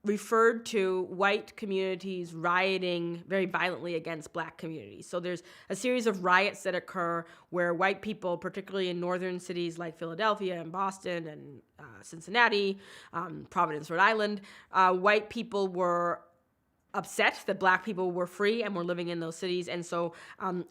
referred to white communities rioting very violently against Black communities. So there's a series of riots that occur where white people, particularly in northern cities like Philadelphia and Boston and Cincinnati, Providence, Rhode Island, white people were upset that Black people were free and were living in those cities, and so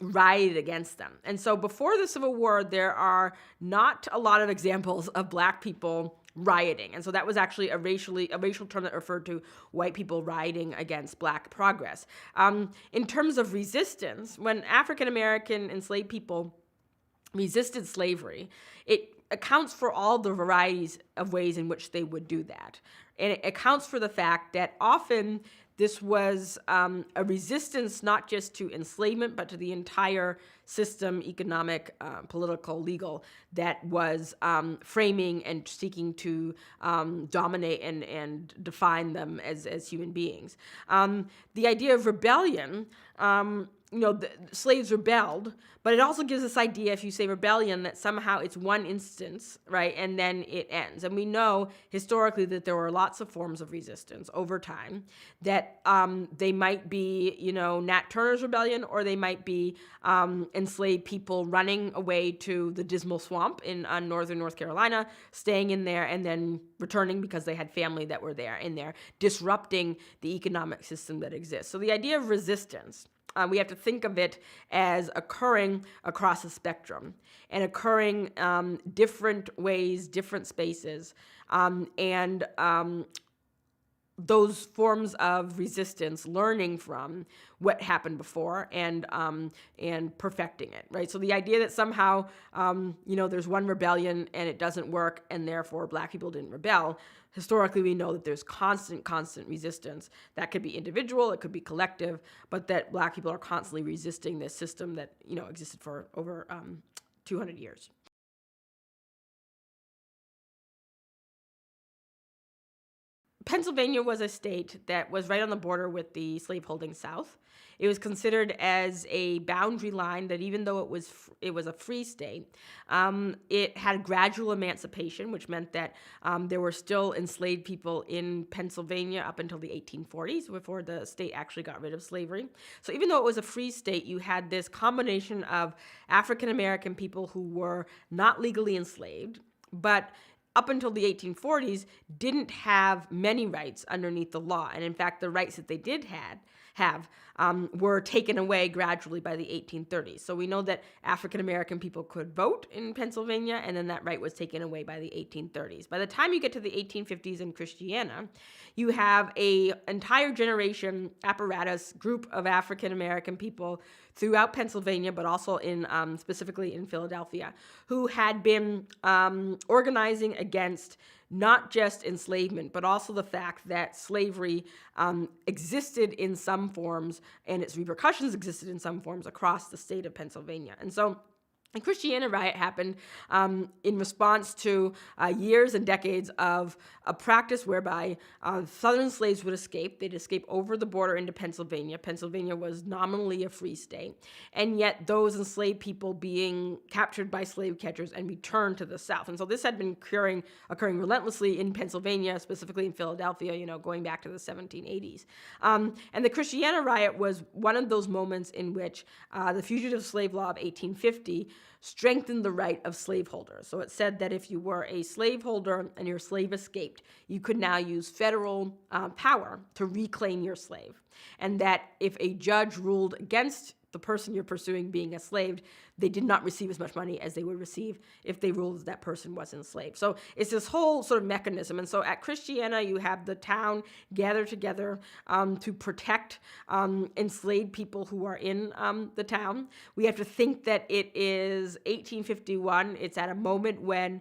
rioted against them. And so before the Civil War, there are not a lot of examples of Black people rioting. And so that was actually a racial term that referred to white people rioting against Black progress. In terms of resistance, when African American enslaved people resisted slavery, it accounts for all the varieties of ways in which they would do that. And it accounts for the fact that often this was a resistance not just to enslavement, but to the entire system, economic, political, legal, that was framing and seeking to dominate and define them as human beings. The idea of rebellion, the slaves rebelled, but it also gives this idea, if you say rebellion, that somehow it's one instance, right, and then it ends. And we know historically that there were lots of forms of resistance over time, that they might be, Nat Turner's rebellion, or they might be enslaved people running away to the Dismal Swamp in northern North Carolina, staying in there, and then returning because they had family that were there in there, disrupting the economic system that exists. So the idea of resistance, we have to think of it as occurring across a spectrum and occurring different ways, different spaces, and those forms of resistance, learning from what happened before and perfecting it, right? So the idea that somehow, there's one rebellion and it doesn't work and therefore Black people didn't rebel. Historically, we know that there's constant resistance. That could be individual, it could be collective, but that Black people are constantly resisting this system that, existed for over 200 years. Pennsylvania was a state that was right on the border with the slaveholding South. It was considered as a boundary line that even though it was a free state, it had gradual emancipation, which meant that there were still enslaved people in Pennsylvania up until the 1840s, before the state actually got rid of slavery. So even though it was a free state, you had this combination of African American people who were not legally enslaved, but up until the 1840s, didn't have many rights underneath the law. And in fact, the rights that they did have were taken away gradually by the 1830s. So we know that African American people could vote in Pennsylvania, and then that right was taken away by the 1830s. By the time you get to the 1850s in Christiana, you have a entire generation apparatus group of African American people throughout Pennsylvania, but also in specifically in Philadelphia, who had been organizing against not just enslavement, but also the fact that slavery existed in some forms and its repercussions existed in some forms across the state of Pennsylvania. And so the Christiana riot happened in response to years and decades of a practice whereby Southern slaves would escape. They'd escape over the border into Pennsylvania. Pennsylvania was nominally a free state, and yet those enslaved people being captured by slave catchers and returned to the South. And so this had been occurring relentlessly in Pennsylvania, specifically in Philadelphia, going back to the 1780s. And the Christiana riot was one of those moments in which the Fugitive Slave Law of 1850 strengthened the right of slaveholders. So it said that if you were a slaveholder and your slave escaped, you could now use federal power to reclaim your slave. And that if a judge ruled against the person you're pursuing being enslaved, they did not receive as much money as they would receive if they ruled that person was enslaved. So it's this whole sort of mechanism. And so at Christiana, you have the town gather together to protect enslaved people who are in the town. We have to think that it is 1851. It's at a moment when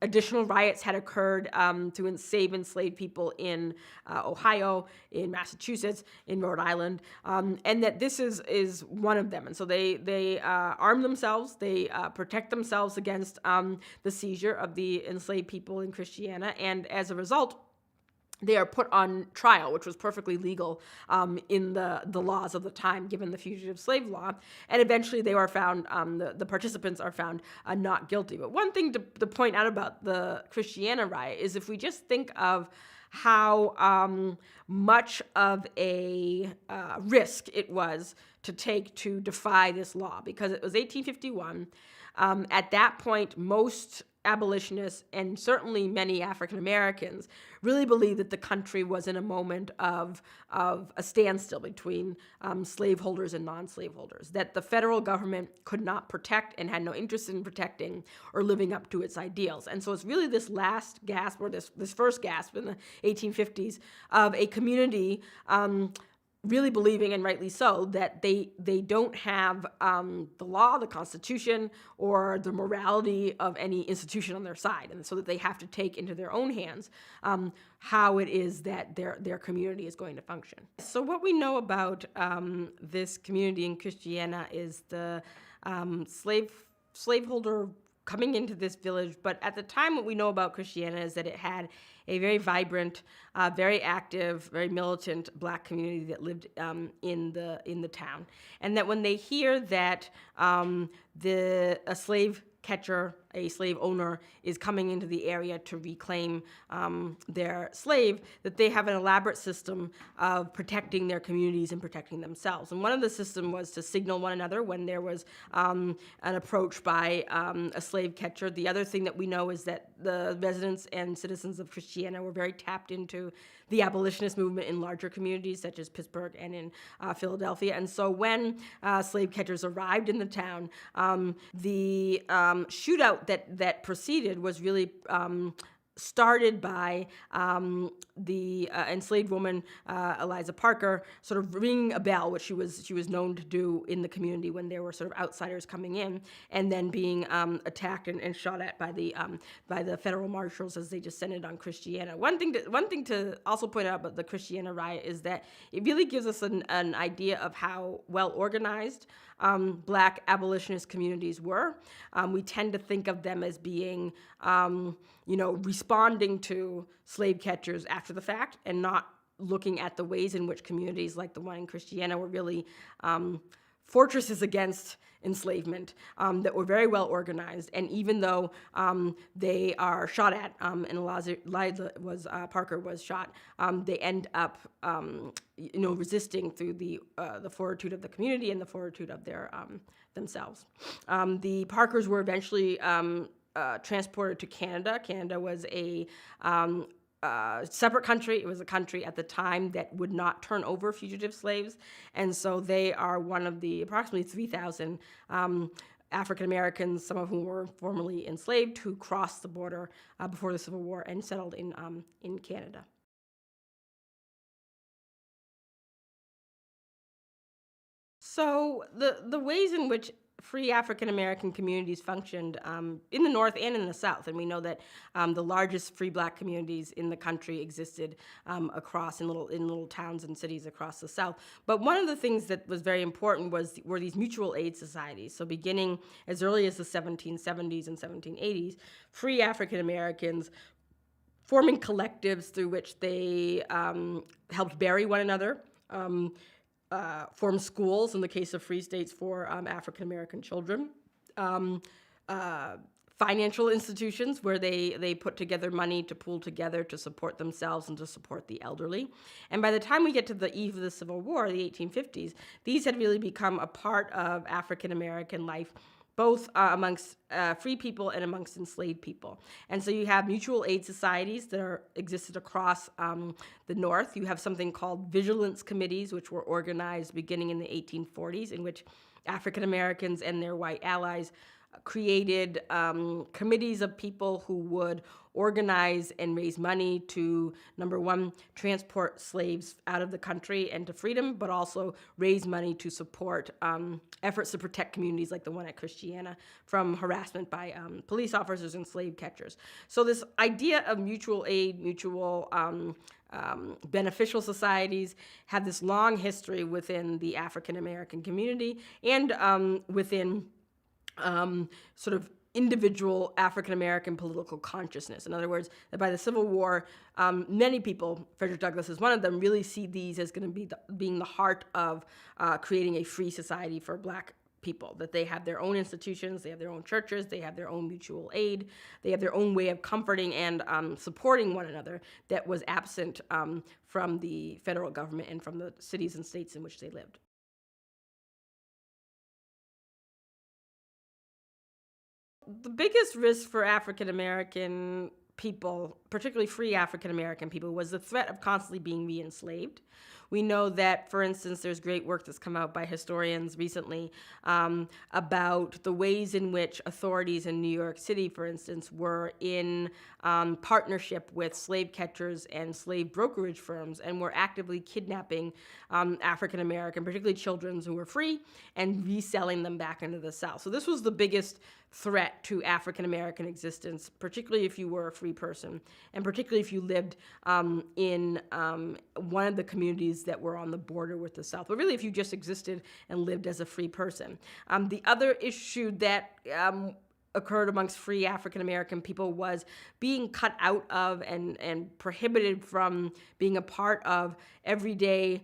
additional riots had occurred to save enslaved people in Ohio, in Massachusetts, in Rhode Island, and that this is one of them. And so they arm themselves, they protect themselves against the seizure of the enslaved people in Christiana, and as a result, they are put on trial, which was perfectly legal in the laws of the time, given the fugitive slave law. And eventually they are found, the participants are found not guilty. But one thing to point out about the Christiana riot is if we just think of how much of a risk it was to take to defy this law, because it was 1851. At that point, most abolitionists and certainly many African Americans really believed that the country was in a moment of a standstill between slaveholders and non-slaveholders, that the federal government could not protect and had no interest in protecting or living up to its ideals. And so it's really this last gasp, or this first gasp in the 1850s, of a community really believing, and rightly so, that they don't have the law, the Constitution, or the morality of any institution on their side, and so that they have to take into their own hands how it is that their community is going to function. So what we know about this community in Christiana is the slaveholder coming into this village, but at the time what we know about Christiana is that it had a very vibrant, very active, very militant Black community that lived in the town, and that when they hear that a slave catcher, a slave owner, is coming into the area to reclaim their slave, that they have an elaborate system of protecting their communities and protecting themselves. And one of the systems was to signal one another when there was an approach by a slave catcher. The other thing that we know is that the residents and citizens of Christiana were very tapped into the abolitionist movement in larger communities such as Pittsburgh and in Philadelphia. And so when slave catchers arrived in the town, the shootout that proceeded was really started by the enslaved woman Eliza Parker sort of ringing a bell, which she was known to do in the community when there were sort of outsiders coming in, and then being attacked and shot at by the federal marshals as they descended on Christiana. One thing to also point out about the Christiana riot is that it really gives us an idea of how well organized Black abolitionist communities were. We tend to think of them as being, responding to slave catchers after the fact, and not looking at the ways in which communities like the one in Christiana were really fortresses against enslavement, that were very well organized. And even though they are shot at, and Eliza Parker was shot, they end up resisting through the fortitude of the community and the fortitude of their themselves. The Parkers were eventually transported to Canada. Canada was a separate country. It was a country at the time that would not turn over fugitive slaves, and so they are one of the approximately 3,000 African Americans, some of whom were formerly enslaved, who crossed the border before the Civil War and settled in Canada. So the ways in which free African American communities functioned in the North and in the South, and we know that the largest free Black communities in the country existed across in little towns and cities across the South. But one of the things that was very important were these mutual aid societies. So beginning as early as the 1770s and 1780s, free African Americans forming collectives through which they helped bury one another. Form schools, in the case of free states, for African-American children. Financial institutions where they put together money to pool together to support themselves and to support the elderly. And by the time we get to the eve of the Civil War, the 1850s, these had really become a part of African-American life, both amongst free people and amongst enslaved people. And so you have mutual aid societies that existed across the North. You have something called vigilance committees, which were organized beginning in the 1840s, in which African Americans and their white allies created committees of people who would organize and raise money to, number one, transport slaves out of the country and to freedom, but also raise money to support efforts to protect communities like the one at Christiana from harassment by police officers and slave catchers. So this idea of mutual aid, mutual beneficial societies have this long history within the African American community and within sort of individual African American political consciousness. In other words, that by the Civil War, many people, Frederick Douglass is one of them, really see these as going to be being the heart of creating a free society for Black people, that they have their own institutions, they have their own churches, they have their own mutual aid, they have their own way of comforting and supporting one another that was absent from the federal government and from the cities and states in which they lived. The biggest risk for African American people, particularly free African American people, was the threat of constantly being re-enslaved. We know that, for instance, there's great work that's come out by historians recently about the ways in which authorities in New York City, for instance, were in partnership with slave catchers and slave brokerage firms and were actively kidnapping African American, particularly children who were free, and reselling them back into the South. So this was the biggest threat to African American existence, particularly if you were a free person, and particularly if you lived in one of the communities that were on the border with the South, but really if you just existed and lived as a free person. The other issue that occurred amongst free African American people was being cut out of and prohibited from being a part of everyday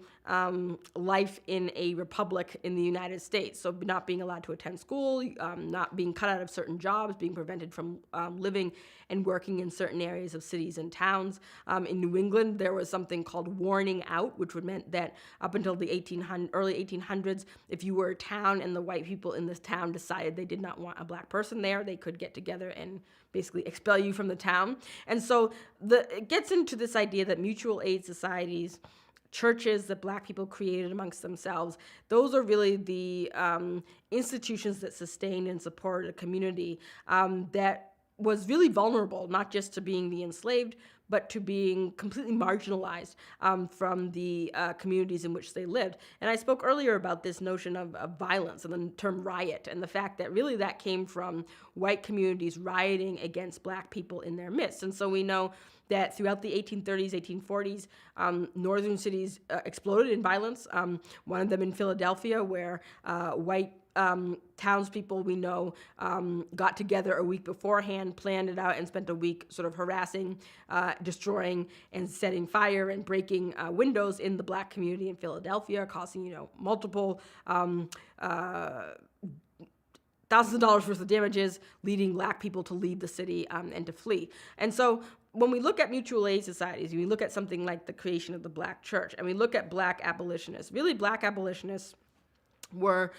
life in a republic in the United States. So not being allowed to attend school, not being cut out of certain jobs, being prevented from living and working in certain areas of cities and towns. In New England, there was something called warning out, which would meant that up until the early 1800s, if you were a town and the white people in this town decided they did not want a Black person there, they could get together and basically expel you from the town. And so it gets into this idea that mutual aid societies, churches that Black people created amongst themselves, those are really the institutions that sustained and supported a community that was really vulnerable, not just to being the enslaved, but to being completely marginalized from the communities in which they lived. And I spoke earlier about this notion of violence and the term riot, and the fact that really that came from white communities rioting against Black people in their midst. And so we know that throughout the 1830s, 1840s, northern cities exploded in violence. One of them in Philadelphia, where white townspeople we know got together a week beforehand, planned it out, and spent a week sort of harassing, destroying, and setting fire and breaking windows in the Black community in Philadelphia, causing multiple thousands of dollars worth of damages, leading Black people to leave the city and to flee. And so when we look at mutual aid societies, we look at something like the creation of the Black church, and we look at Black abolitionists, really Black abolitionists were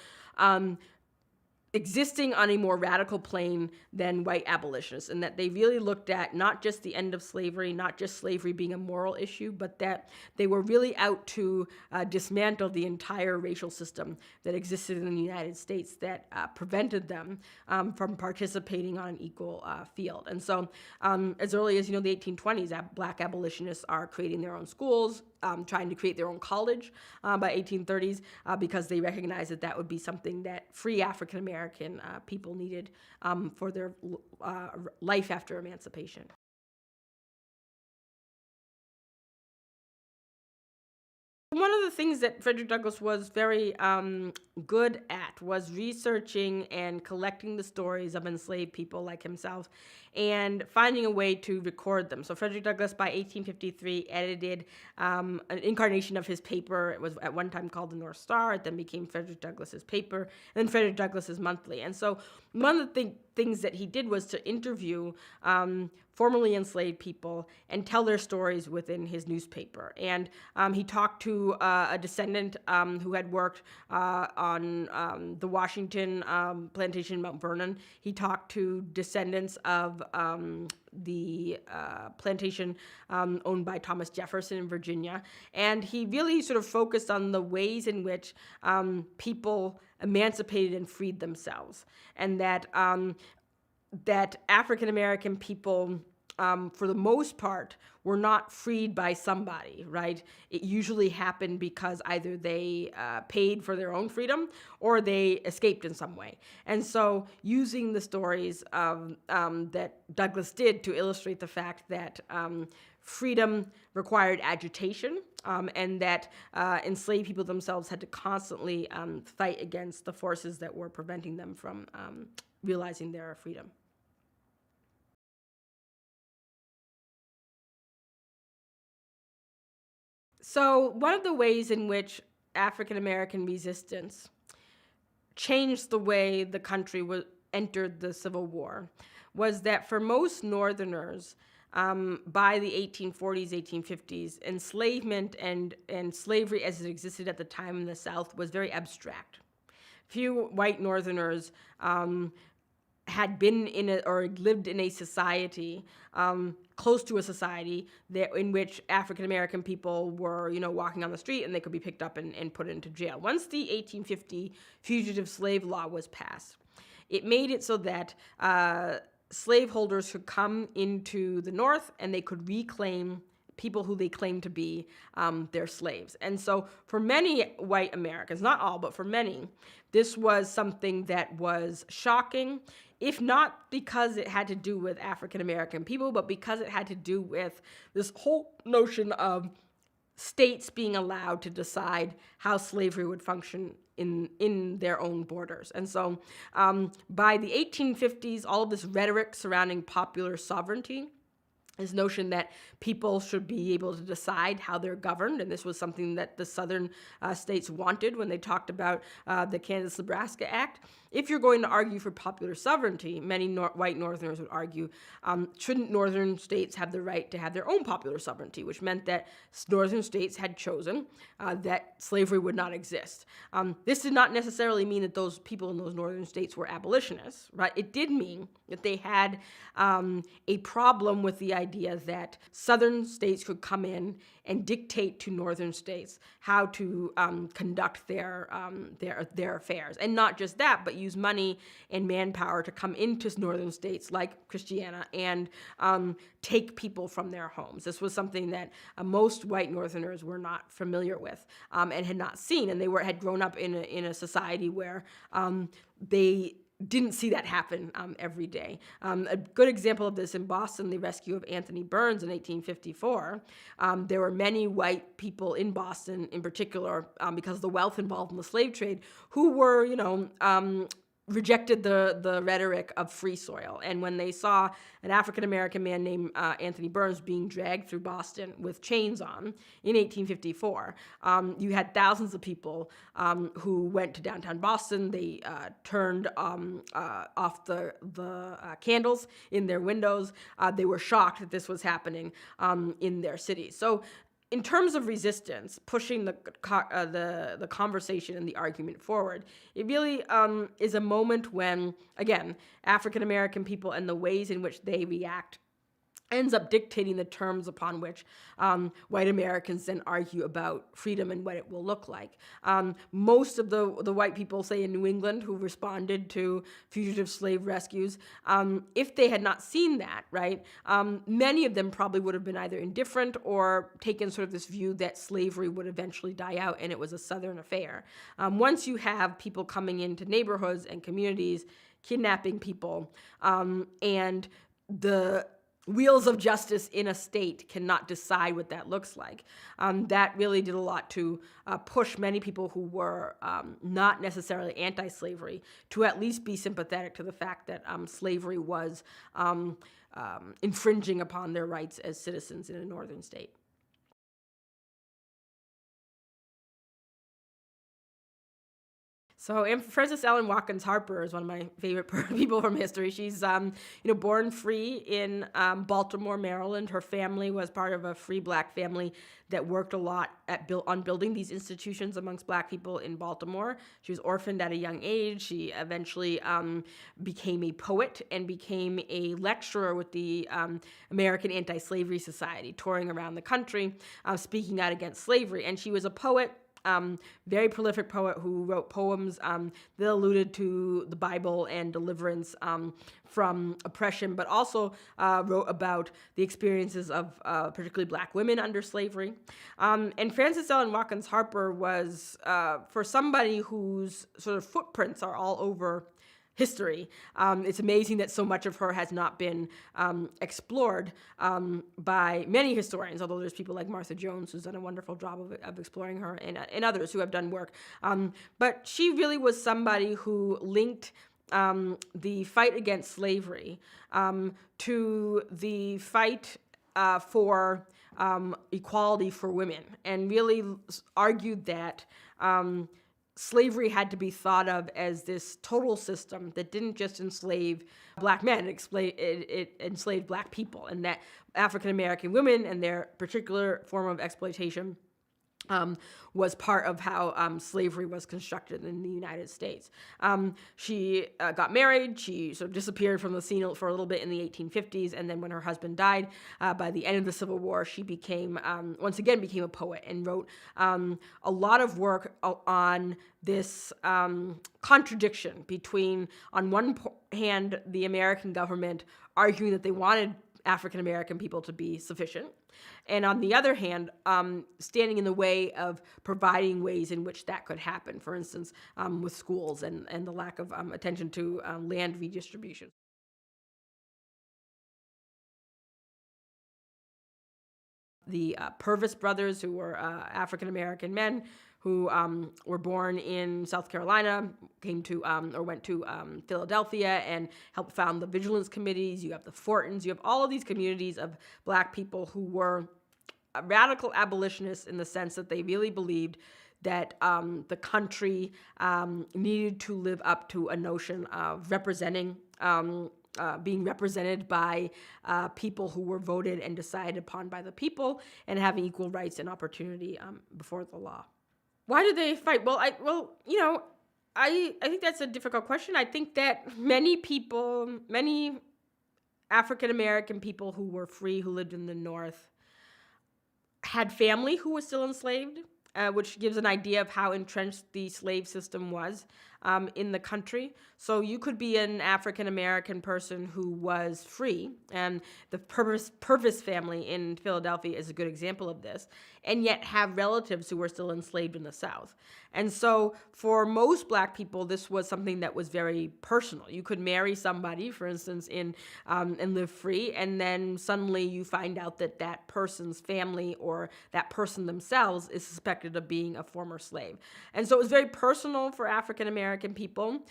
existing on a more radical plane than white abolitionists, and that they really looked at not just the end of slavery, not just slavery being a moral issue, but that they were really out to dismantle the entire racial system that existed in the United States that prevented them from participating on an equal field. And so as early as the 1820s, Black abolitionists are creating their own schools, trying to create their own college by 1830s because they recognized that would be something that free African American people needed for their life after emancipation. One of the things that Frederick Douglass was very good at was researching and collecting the stories of enslaved people like himself and finding a way to record them. So Frederick Douglass, by 1853, edited an incarnation of his paper. It was at one time called the North Star. It then became Frederick Douglass's paper, and then Frederick Douglass's Monthly. And so one of the things that he did was to interview formerly enslaved people and tell their stories within his newspaper. And he talked to a descendant who had worked on the Washington plantation in Mount Vernon. He talked to descendants of plantation owned by Thomas Jefferson in Virginia. And he really sort of focused on the ways in which people emancipated and freed themselves. And that African American people, for the most part, were not freed by somebody, right? It usually happened because either they paid for their own freedom or they escaped in some way. And so using the stories that Douglass did to illustrate the fact that freedom required agitation, and that enslaved people themselves had to constantly fight against the forces that were preventing them from realizing their freedom. So one of the ways in which African American resistance changed the way the country entered the Civil War was that for most Northerners, by the 1840s, 1850s, enslavement and slavery as it existed at the time in the South was very abstract. Few white Northerners had been or lived in a society, close to a society in which African American people were, walking on the street and they could be picked up and put into jail. Once the 1850 Fugitive Slave Law was passed, it made it so that slaveholders could come into the North and they could reclaim people who they claimed to be their slaves. And so for many white Americans, not all, but for many, this was something that was shocking, if not because it had to do with African American people, but because it had to do with this whole notion of states being allowed to decide how slavery would function in their own borders. And so by the 1850s, all of this rhetoric surrounding popular sovereignty, this notion that people should be able to decide how they're governed, and this was something that the southern states wanted when they talked about the Kansas-Nebraska Act. If you're going to argue for popular sovereignty, many white Northerners would argue, shouldn't northern states have the right to have their own popular sovereignty, which meant that northern states had chosen that slavery would not exist. This did not necessarily mean that those people in those northern states were abolitionists, right? It did mean that they had a problem with the idea that southern states could come in and dictate to northern states how to conduct their affairs. And not just that, but use money and manpower to come into northern states like Christiana and take people from their homes. This was something that most white Northerners were not familiar with and had not seen, and they had grown up in a society where they didn't see that happen every day. A good example of this in Boston, the rescue of Anthony Burns in 1854. There were many white people in Boston, in particular, because of the wealth involved in the slave trade, who were, rejected the rhetoric of free soil. And when they saw an African-American man named Anthony Burns being dragged through Boston with chains on in 1854, you had thousands of people who went to downtown Boston. They turned off the candles in their windows. They were shocked that this was happening in their city. So in terms of resistance, pushing the conversation and the argument forward, it really is a moment when, again, African American people and the ways in which they react ends up dictating the terms upon which white Americans then argue about freedom and what it will look like. Most of the white people, say in New England, who responded to fugitive slave rescues, if they had not seen that, right, many of them probably would have been either indifferent or taken sort of this view that slavery would eventually die out and it was a Southern affair. Once you have people coming into neighborhoods and communities, kidnapping people, and the wheels of justice in a state cannot decide what that looks like. That really did a lot to push many people who were not necessarily anti-slavery to at least be sympathetic to the fact that slavery was infringing upon their rights as citizens in a northern state. So Frances Ellen Watkins Harper is one of my favorite people from history. She's, born free in Baltimore, Maryland. Her family was part of a free black family that worked a lot on building these institutions amongst black people in Baltimore. She was orphaned at a young age. She eventually became a poet and became a lecturer with the American Anti-Slavery Society, touring around the country, speaking out against slavery. And she was a poet. Very prolific poet who wrote poems that alluded to the Bible and deliverance from oppression, but also wrote about the experiences of particularly black women under slavery. And Frances Ellen Watkins Harper was, for somebody whose sort of footprints are all over history. It's amazing that so much of her has not been explored by many historians, although there's people like Martha Jones who's done a wonderful job of exploring her, and others who have done work. But she really was somebody who linked the fight against slavery to the fight for equality for women, and really argued that slavery had to be thought of as this total system that didn't just enslave black men, it enslaved black people, and that African American women and their particular form of exploitation was part of how slavery was constructed in the United States. She got married. She sort of disappeared from the scene for a little bit in the 1850s, and then when her husband died, by the end of the Civil War, she once again became a poet and wrote a lot of work on this contradiction between, on one hand, the American government arguing that they wanted African American people to be sufficient, and on the other hand, standing in the way of providing ways in which that could happen, for instance, with schools and the lack of attention to land redistribution. The Purvis brothers, who were African American men who were born in South Carolina, came to or went to Philadelphia and helped found the vigilance committees. You have the Fortons. You have all of these communities of black people who were radical abolitionists in the sense that they really believed that the country needed to live up to a notion of representing being represented by people who were voted and decided upon by the people, and having equal rights and opportunity before the law. Why did they fight? I think that's a difficult question. I think that many African American people who were free, who lived in the North, had family who was still enslaved, which gives an idea of how entrenched the slave system was in the country. So you could be an African American person who was free, and the Purvis family in Philadelphia is a good example of this, and yet have relatives who were still enslaved in the South. And so for most black people, this was something that was very personal. You could marry somebody, for instance, and live free, and then suddenly you find out that that person's family or that person themselves is suspected of being a former slave. And so it was very personal for African American people.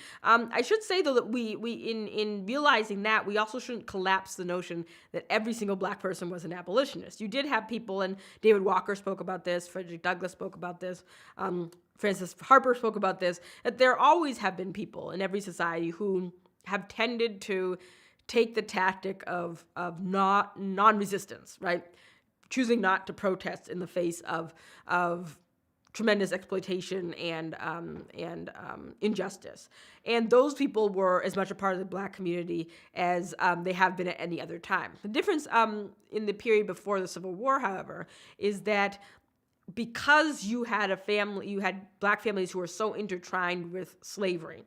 I should say, though, that we in realizing that, we also shouldn't collapse the notion that every single black person was an abolitionist. You did have people, and David Walker spoke about this, Frederick Douglass spoke about this, Frances Harper spoke about this, that there always have been people in every society who have tended to take the tactic of non-resistance, right? Choosing not to protest in the face of tremendous exploitation and injustice. And those people were as much a part of the black community as they have been at any other time. The difference in the period before the Civil War, however, is that because you had black families who were so intertwined with slavery,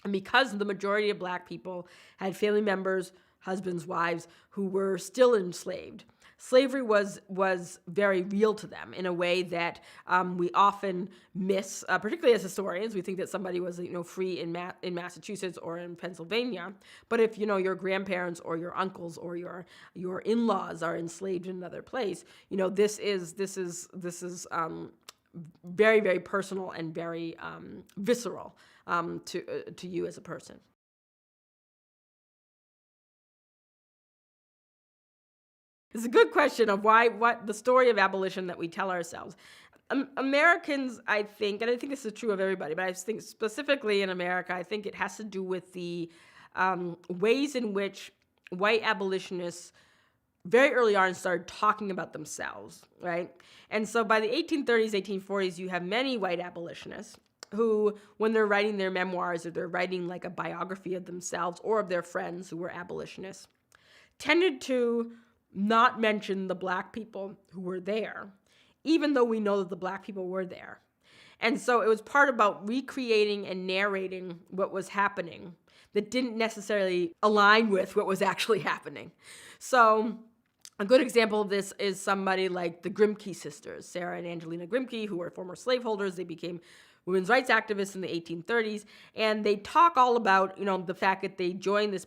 and because the majority of black people had family members, husbands, wives, who were still enslaved, slavery was very real to them in a way that we often miss, particularly as historians. We think that somebody was free in Massachusetts or in Pennsylvania, but if your grandparents or your uncles or your in-laws are enslaved in another place, this is very, very personal and very visceral to you as a person. It's a good question of what the story of abolition that we tell ourselves. Americans, I think, and I think this is true of everybody, but I think specifically in America, I think it has to do with the ways in which white abolitionists very early on started talking about themselves, right? And so by the 1830s, 1840s, you have many white abolitionists who, when they're writing their memoirs or they're writing like a biography of themselves or of their friends who were abolitionists, tended to not mention the black people who were there, even though we know that the black people were there. And so it was part about recreating and narrating what was happening that didn't necessarily align with what was actually happening. So a good example of this is somebody like the Grimke sisters, Sarah and Angelina Grimke, who were former slaveholders. They became women's rights activists in the 1830s, and they talk all about, the fact that they joined this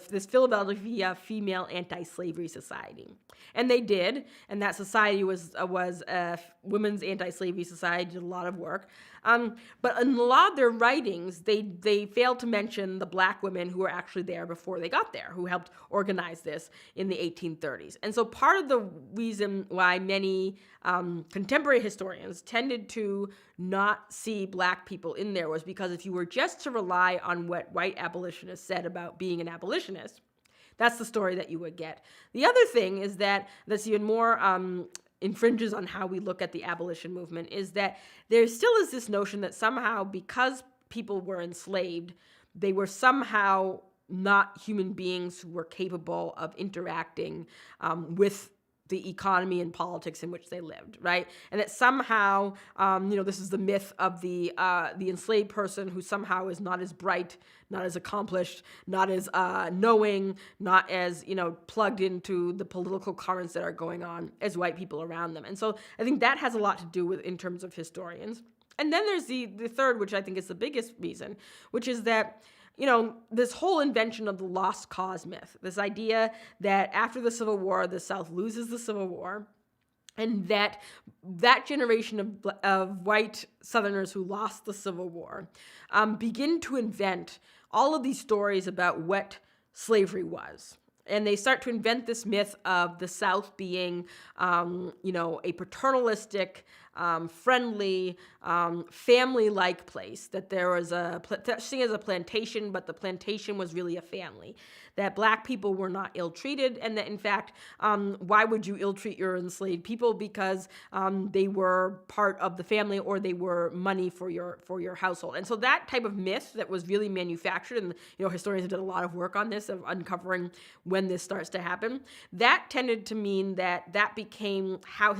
this Philadelphia Female Anti-Slavery Society. And they did, and that society was a women's anti-slavery society, did a lot of work. But in a lot of their writings, they failed to mention the black women who were actually there before they got there, who helped organize this in the 1830s. And so part of the reason why many contemporary historians tended to not see black people in there was because if you were just to rely on what white abolitionists said about being an abolitionist, that's the story that you would get. The other thing is that's even more infringes on how we look at the abolition movement is that there still is this notion that somehow because people were enslaved, they were somehow not human beings who were capable of interacting with the economy and politics in which they lived, right? And that somehow, this is the myth of the enslaved person who somehow is not as bright, not as accomplished, not as knowing, not as, plugged into the political currents that are going on as white people around them. And so I think that has a lot to do with in terms of historians. And then there's the third, which I think is the biggest reason, which is that this whole invention of the lost cause myth, this idea that after the Civil War, the South loses the Civil War, and that generation of white Southerners who lost the Civil War begin to invent all of these stories about what slavery was. And they start to invent this myth of the South being, a paternalistic, friendly, family-like place, that there was seen as a plantation, but the plantation was really a family, that black people were not ill-treated, and that, in fact, why would you ill-treat your enslaved people? Because they were part of the family or they were money for your household. And so that type of myth that was really manufactured, and historians have done a lot of work on this, of uncovering when this starts to happen, that tended to mean that became how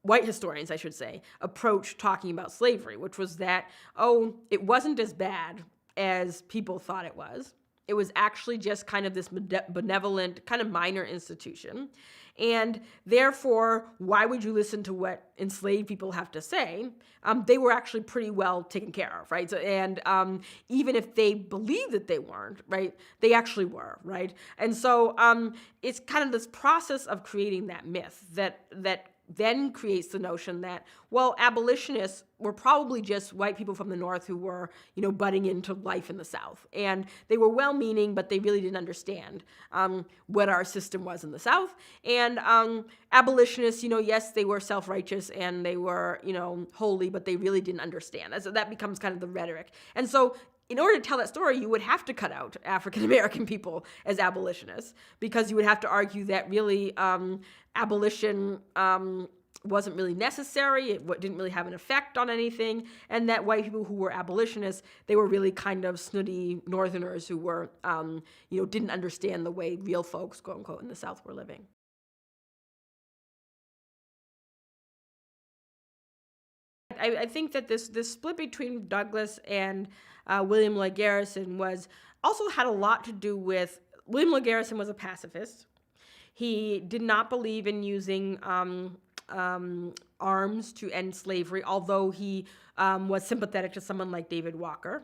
white historians, I should say, approach talking about slavery, which was that, it wasn't as bad as people thought it was. It was actually just kind of this benevolent, kind of minor institution. And therefore, why would you listen to what enslaved people have to say? They were actually pretty well taken care of, right? So, and even if they believed that they weren't, right, they actually were, right? And so it's kind of this process of creating that myth that then creates the notion that, well, abolitionists were probably just white people from the North who were, butting into life in the South. And they were well-meaning, but they really didn't understand what our system was in the South. And abolitionists, yes, they were self-righteous and they were, holy, but they really didn't understand. So that becomes kind of the rhetoric. And so in order to tell that story, you would have to cut out African-American people as abolitionists, because you would have to argue that really abolition wasn't really necessary, it didn't really have an effect on anything, and that white people who were abolitionists, they were really kind of snooty Northerners who were, didn't understand the way real folks, quote unquote, in the South were living. I think that this split between Douglass and William Lloyd Garrison had a lot to do with, William Lloyd Garrison was a pacifist. He did not believe in using arms to end slavery, although he was sympathetic to someone like David Walker.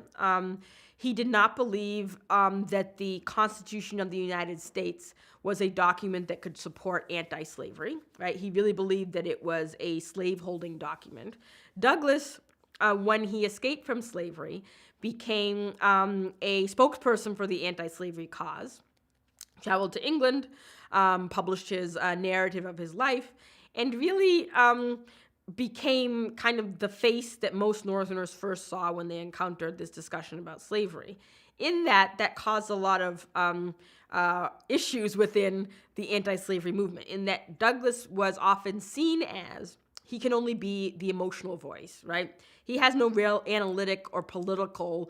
He did not believe that the Constitution of the United States was a document that could support anti-slavery, right? He really believed that it was a slave-holding document. Douglass, when he escaped from slavery, became a spokesperson for the anti-slavery cause, traveled to England, published his narrative of his life, and really became kind of the face that most Northerners first saw when they encountered this discussion about slavery. In that caused a lot of issues within the anti-slavery movement, in that Douglass was often seen as he can only be the emotional voice, right? He has no real analytic or political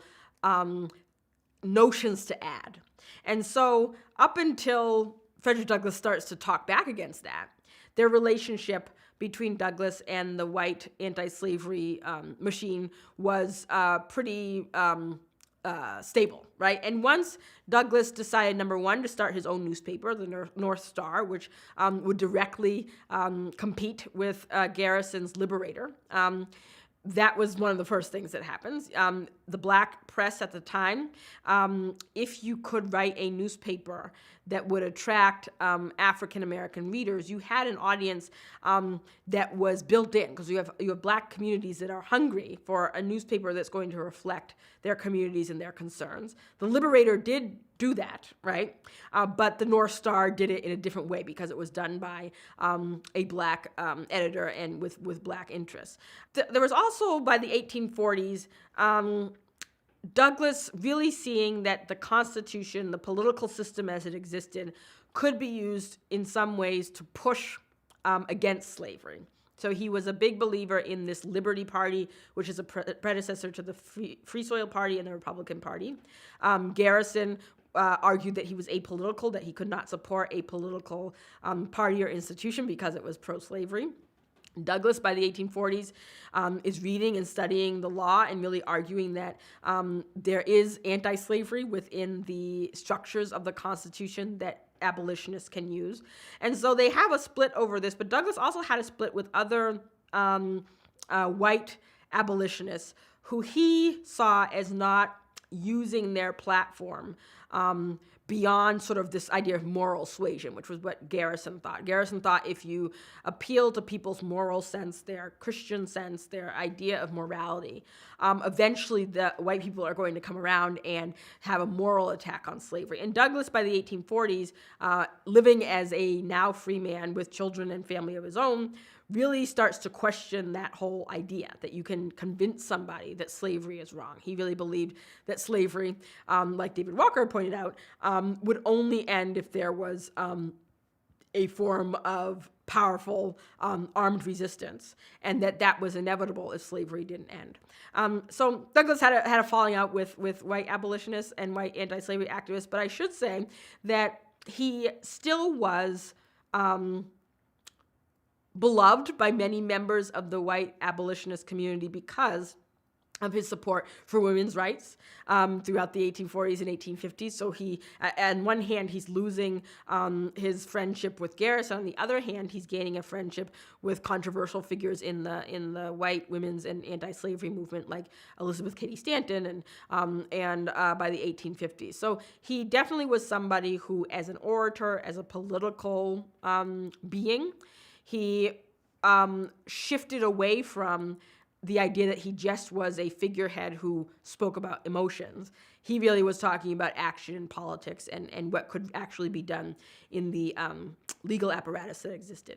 notions to add. And so up until Frederick Douglass starts to talk back against that, their relationship between Douglass and the white anti-slavery machine was pretty stable, right? And once Douglass decided, number one, to start his own newspaper, the North Star, which would directly compete with Garrison's Liberator, that was one of the first things that happens. The black press at the time, if you could write a newspaper that would attract African-American readers, you had an audience that was built in, because you have black communities that are hungry for a newspaper that's going to reflect their communities and their concerns. The Liberator did do that, right? But the North Star did it in a different way because it was done by a black editor and with black interests. There was also, by the 1840s, Douglass really seeing that the Constitution, the political system as it existed, could be used in some ways to push against slavery. So he was a big believer in this Liberty Party, which is a predecessor to the Free Soil Party and the Republican Party. Garrison argued that he was apolitical, that he could not support a political party or institution because it was pro-slavery. Douglass, by the 1840s, is reading and studying the law and really arguing that there is anti-slavery within the structures of the Constitution that abolitionists can use. And so they have a split over this, but Douglass also had a split with other white abolitionists who he saw as not using their platform beyond sort of this idea of moral suasion, which was what Garrison thought. Garrison thought if you appeal to people's moral sense, their Christian sense, their idea of morality, eventually the white people are going to come around and have a moral attack on slavery. And Douglass, by the 1840s, living as a now free man with children and family of his own, really starts to question that whole idea that you can convince somebody that slavery is wrong. He really believed that slavery, like David Walker pointed out, would only end if there was a form of powerful armed resistance, and that was inevitable if slavery didn't end. So Douglass had a falling out with white abolitionists and white anti-slavery activists, but I should say that he still was beloved by many members of the white abolitionist community because of his support for women's rights throughout the 1840s and 1850s. So he, on one hand, he's losing his friendship with Garrison. On the other hand, he's gaining a friendship with controversial figures in the white women's and anti-slavery movement, like Elizabeth Cady Stanton, and by the 1850s. So he definitely was somebody who, as an orator, as a political being, he shifted away from the idea that he just was a figurehead who spoke about emotions. He really was talking about action in politics and what could actually be done in the legal apparatus that existed.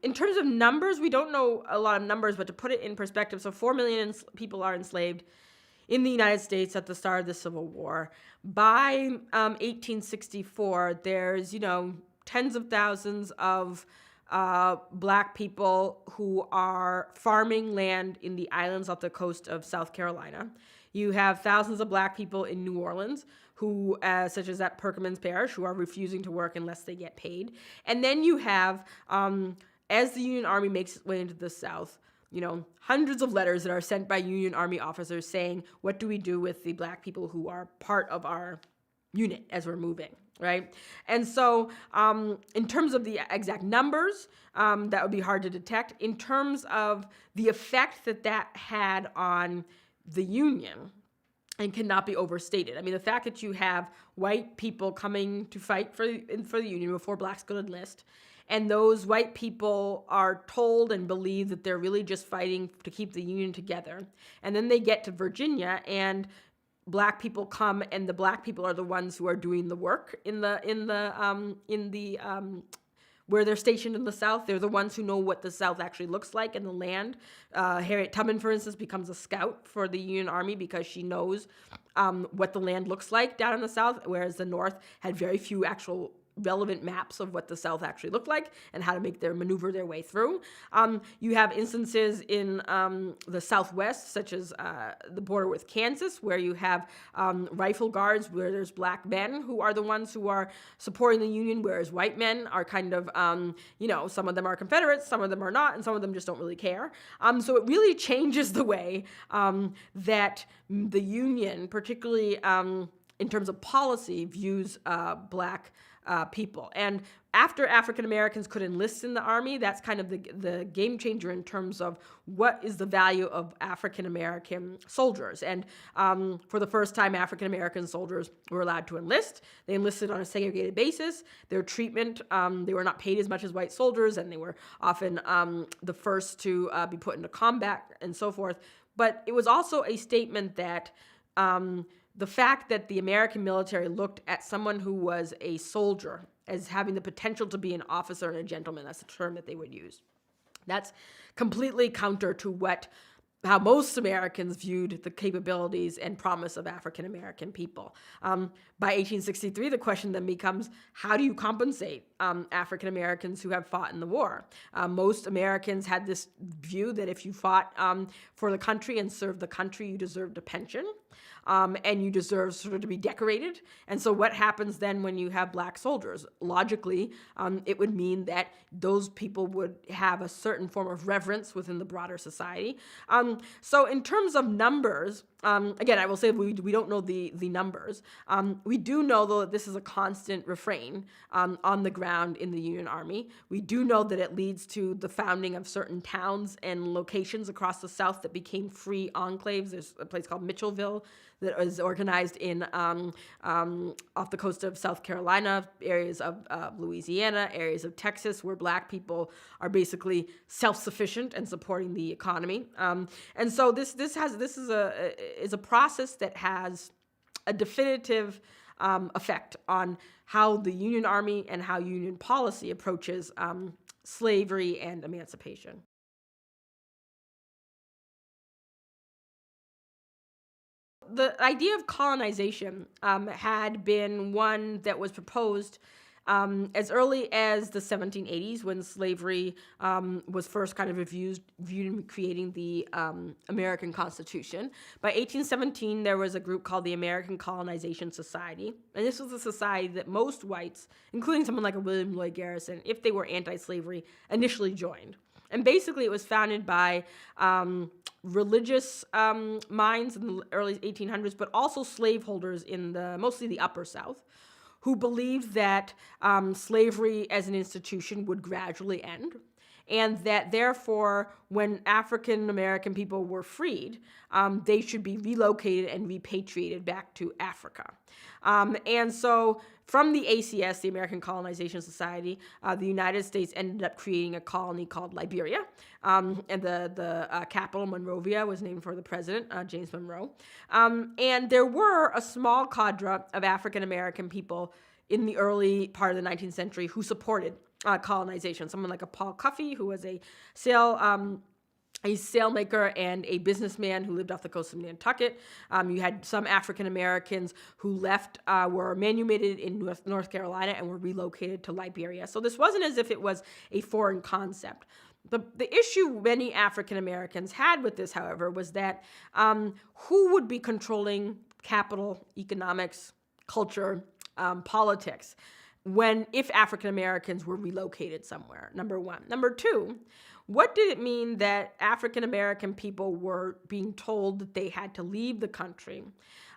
In terms of numbers, we don't know a lot of numbers, but to put it in perspective, so 4 million people are enslaved in the United States at the start of the Civil War. By 1864, there's, tens of thousands of black people who are farming land in the islands off the coast of South Carolina. You have thousands of black people in New Orleans who, such as at Perkins Parish, who are refusing to work unless they get paid. And then you have, as the Union Army makes its way into the South, hundreds of letters that are sent by Union Army officers saying, what do we do with the black people who are part of our unit as we're moving, right? And so in terms of the exact numbers, that would be hard to detect. In terms of the effect that had on the Union, and cannot be overstated. I mean, the fact that you have white people coming to fight for the Union before blacks could enlist, and those white people are told and believe that they're really just fighting to keep the Union together. And then they get to Virginia, and Black people come, and the Black people are the ones who are doing the work in the where they're stationed in the South. They're the ones who know what the South actually looks like and the land. Harriet Tubman, for instance, becomes a scout for the Union Army because she knows what the land looks like down in the South, whereas the North had very few actual relevant maps of what the South actually looked like and how to maneuver their way through. You have instances in the Southwest, such as the border with Kansas, where you have rifle guards where there's Black men who are the ones who are supporting the Union, whereas white men are kind of, some of them are Confederates, some of them are not, and some of them just don't really care. So it really changes the way that the Union, particularly in terms of policy, views Black people. And after African Americans could enlist in the Army, that's kind of the game changer in terms of what is the value of African American soldiers. And for the first time, African American soldiers were allowed to enlist. They enlisted on a segregated basis. Their treatment, they were not paid as much as white soldiers, and they were often the first to be put into combat and so forth. But it was also a statement that the fact that the American military looked at someone who was a soldier as having the potential to be an officer and a gentleman, that's the term that they would use. That's completely counter to how most Americans viewed the capabilities and promise of African American people. By 1863, the question then becomes, how do you compensate African Americans who have fought in the war? Most Americans had this view that if you fought for the country and served the country, you deserved a pension. And you deserve sort of to be decorated. And so what happens then when you have Black soldiers? Logically, it would mean that those people would have a certain form of reverence within the broader society. So in terms of numbers, again, I will say we don't know the numbers. We do know, though, that this is a constant refrain on the ground in the Union Army. We do know that it leads to the founding of certain towns and locations across the South that became free enclaves. There's a place called Mitchellville that was organized in off the coast of South Carolina, areas of Louisiana, areas of Texas, where Black people are basically self-sufficient and supporting the economy. And so this is a process that has a definitive effect on how the Union Army and how Union policy approaches slavery and emancipation. The idea of colonization had been one that was proposed as early as the 1780s, when slavery was first kind of viewed in creating the American Constitution. By 1817, there was a group called the American Colonization Society, and this was a society that most whites, including someone like a William Lloyd Garrison, if they were anti-slavery, initially joined. And basically, it was founded by religious minds in the early 1800s, but also slaveholders in mostly the Upper South, who believed that slavery as an institution would gradually end, and that therefore, when African American people were freed, they should be relocated and repatriated back to Africa. And so from the ACS, the American Colonization Society, the United States ended up creating a colony called Liberia, and the capital, Monrovia, was named for the president, James Monroe. And there were a small cadre of African American people in the early part of the 19th century who supported colonization. Someone like a Paul Cuffey, who was a sailmaker and a businessman who lived off the coast of Nantucket. You had some African Americans who left, were manumitted in North Carolina and were relocated to Liberia. So this wasn't as if it was a foreign concept. The issue many African Americans had with this, however, was that who would be controlling capital, economics, culture, politics, if African Americans were relocated somewhere, number one. Number two, what did it mean that African American people were being told that they had to leave the country,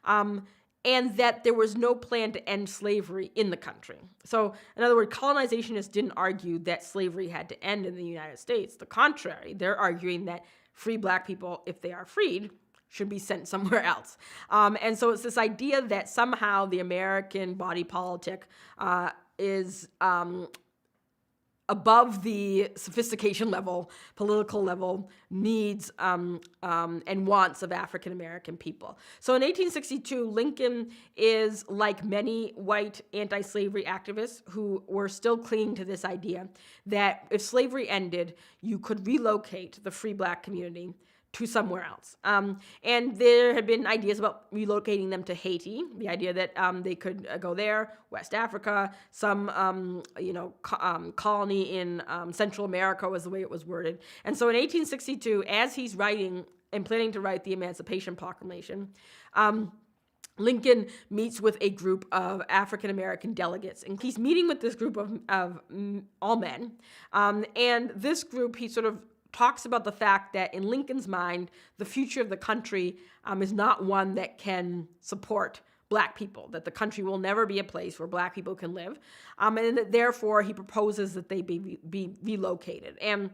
and that there was no plan to end slavery in the country? So, in other words, colonizationists didn't argue that slavery had to end in the United States. The contrary, they're arguing that free Black people, if they are freed, should be sent somewhere else. And so it's this idea that somehow the American body politic is above the sophistication level, political level needs and wants of African American people. So in 1862, Lincoln is like many white anti-slavery activists who were still clinging to this idea that if slavery ended, you could relocate the free black community to somewhere else. And there had been ideas about relocating them to Haiti, the idea that they could go there, West Africa, some colony in Central America was the way it was worded. And so in 1862, as he's writing and planning to write the Emancipation Proclamation, Lincoln meets with a group of African-American delegates, and he's meeting with this group of all men. And this group, he sort of talks about the fact that in Lincoln's mind, the future of the country is not one that can support black people, that the country will never be a place where black people can live, and that therefore he proposes that they be relocated. And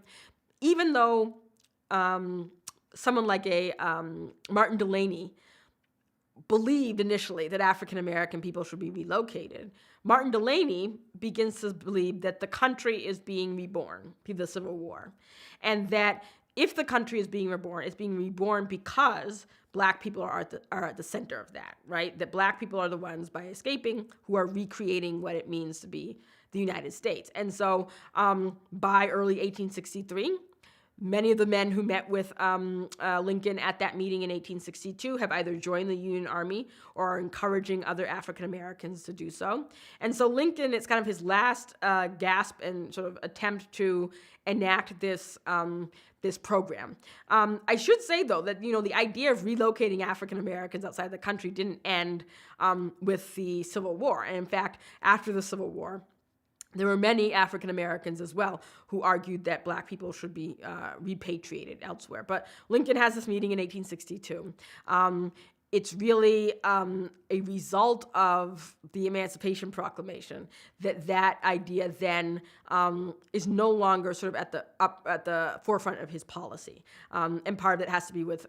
even though someone like a Martin Delany believed initially that African American people should be relocated, Martin Delany begins to believe that the country is being reborn through the Civil War, and that if the country is being reborn, it's being reborn because black people are at the center of that, right? That black people are the ones, by escaping, who are recreating what it means to be the United States. And so by early 1863, many of the men who met with Lincoln at that meeting in 1862 have either joined the Union Army or are encouraging other African Americans to do so. And so Lincoln, it's kind of his last gasp and sort of attempt to enact this this program. I should say, though, that the idea of relocating African Americans outside the country didn't end with the Civil War. And in fact, after the Civil War, there were many African Americans as well who argued that black people should be repatriated elsewhere. But Lincoln has this meeting in 1862. It's really a result of the Emancipation Proclamation that idea then is no longer sort of at the forefront of his policy, and part of it has to be with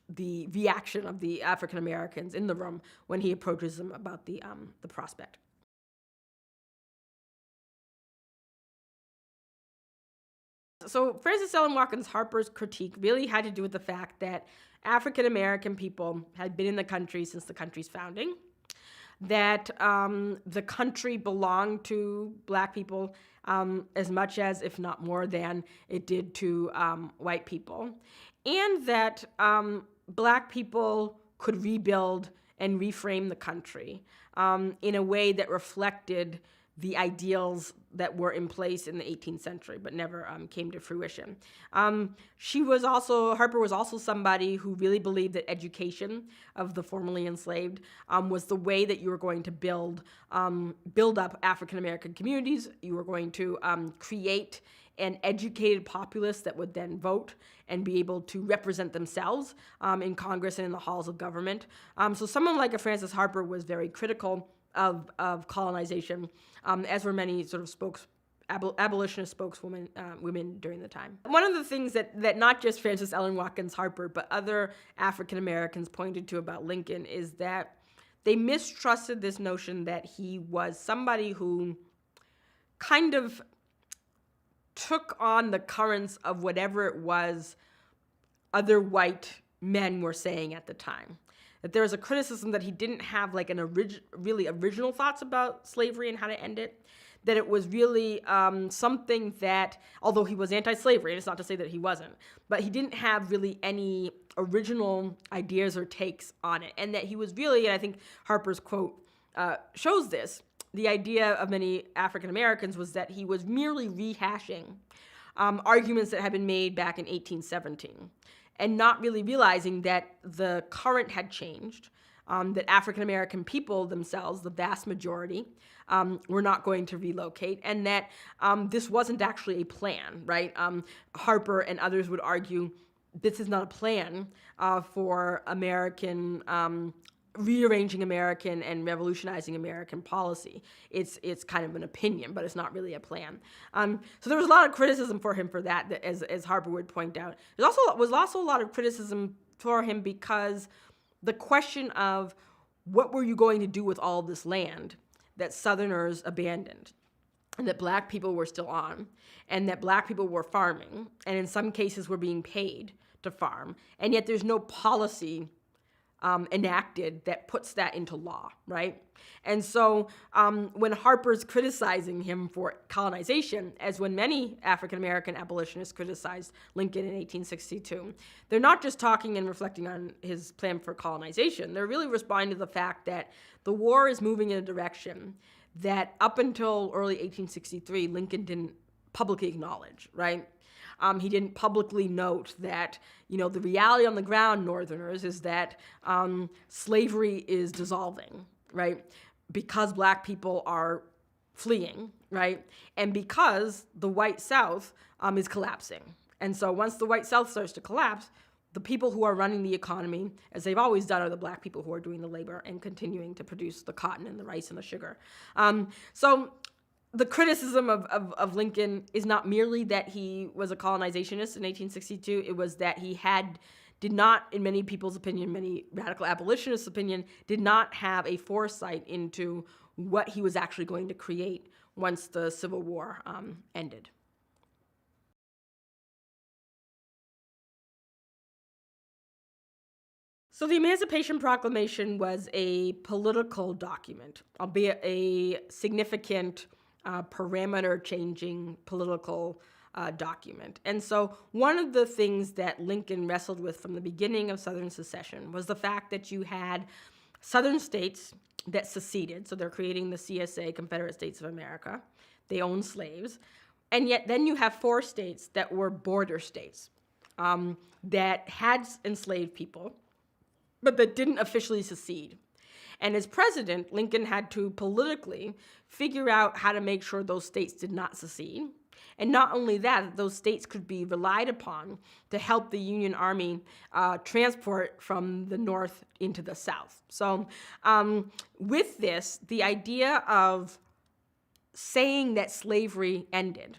the reaction of the African Americans in the room when he approaches them about the prospect. So Frances Ellen Watkins Harper's critique really had to do with the fact that African American people had been in the country since the country's founding, that the country belonged to black people as much as, if not more than, it did to white people, and that black people could rebuild and reframe the country in a way that reflected the ideals that were in place in the 18th century, but never came to fruition. Harper was also somebody who really believed that education of the formerly enslaved was the way that you were going to build up African American communities. You were going to create an educated populace that would then vote and be able to represent themselves in Congress and in the halls of government. So someone like a Frances Harper was very critical of colonization, as were many sort of abolitionist spokeswomen women during the time. One of the things that not just Frances Ellen Watkins Harper, but other African Americans pointed to about Lincoln is that they mistrusted this notion that he was somebody who kind of took on the currents of whatever it was other white men were saying at the time. That there was a criticism that he didn't have like really original thoughts about slavery and how to end it, that it was really something that, although he was anti-slavery, and it's not to say that he wasn't, but he didn't have really any original ideas or takes on it, and that he was really, and I think Harper's quote shows this, the idea of many African Americans was that he was merely rehashing arguments that had been made back in 1817. And not really realizing that the current had changed, that African American people themselves, the vast majority, were not going to relocate, and that this wasn't actually a plan, right? Harper and others would argue this is not a plan for American rearranging American and revolutionizing American policy. It's kind of an opinion, but it's not really a plan. So there was a lot of criticism for him for that, as Harper would point out. There was also a lot of criticism for him because the question of what were you going to do with all this land that Southerners abandoned? and that black people were still on, and that black people were farming, and in some cases were being paid to farm, and yet there's no policy enacted that puts that into law, right? And so when Harper's criticizing him for colonization, as when many African-American abolitionists criticized Lincoln in 1862, they're not just talking and reflecting on his plan for colonization. They're really responding to the fact that the war is moving in a direction that up until early 1863, Lincoln didn't publicly acknowledge, right? He didn't publicly note that, the reality on the ground, Northerners, is that slavery is dissolving, right? Because black people are fleeing, right? And because the white South is collapsing. And so once the white South starts to collapse, the people who are running the economy, as they've always done, are the black people who are doing the labor and continuing to produce the cotton and the rice and the sugar. So the criticism of Lincoln is not merely that he was a colonizationist in 1862, it was that he did not, in many people's opinion, many radical abolitionists' opinion, did not have a foresight into what he was actually going to create once the Civil War ended. So the Emancipation Proclamation was a political document, albeit a significant parameter-changing political document. And so one of the things that Lincoln wrestled with from the beginning of Southern secession was the fact that you had Southern states that seceded, so they're creating the CSA, Confederate States of America. They own slaves. And yet then you have 4 states that were border states that had enslaved people, but that didn't officially secede. And as president, Lincoln had to politically figure out how to make sure those states did not secede. And not only that, those states could be relied upon to help the Union Army transport from the North into the South. So with this, the idea of saying that slavery ended,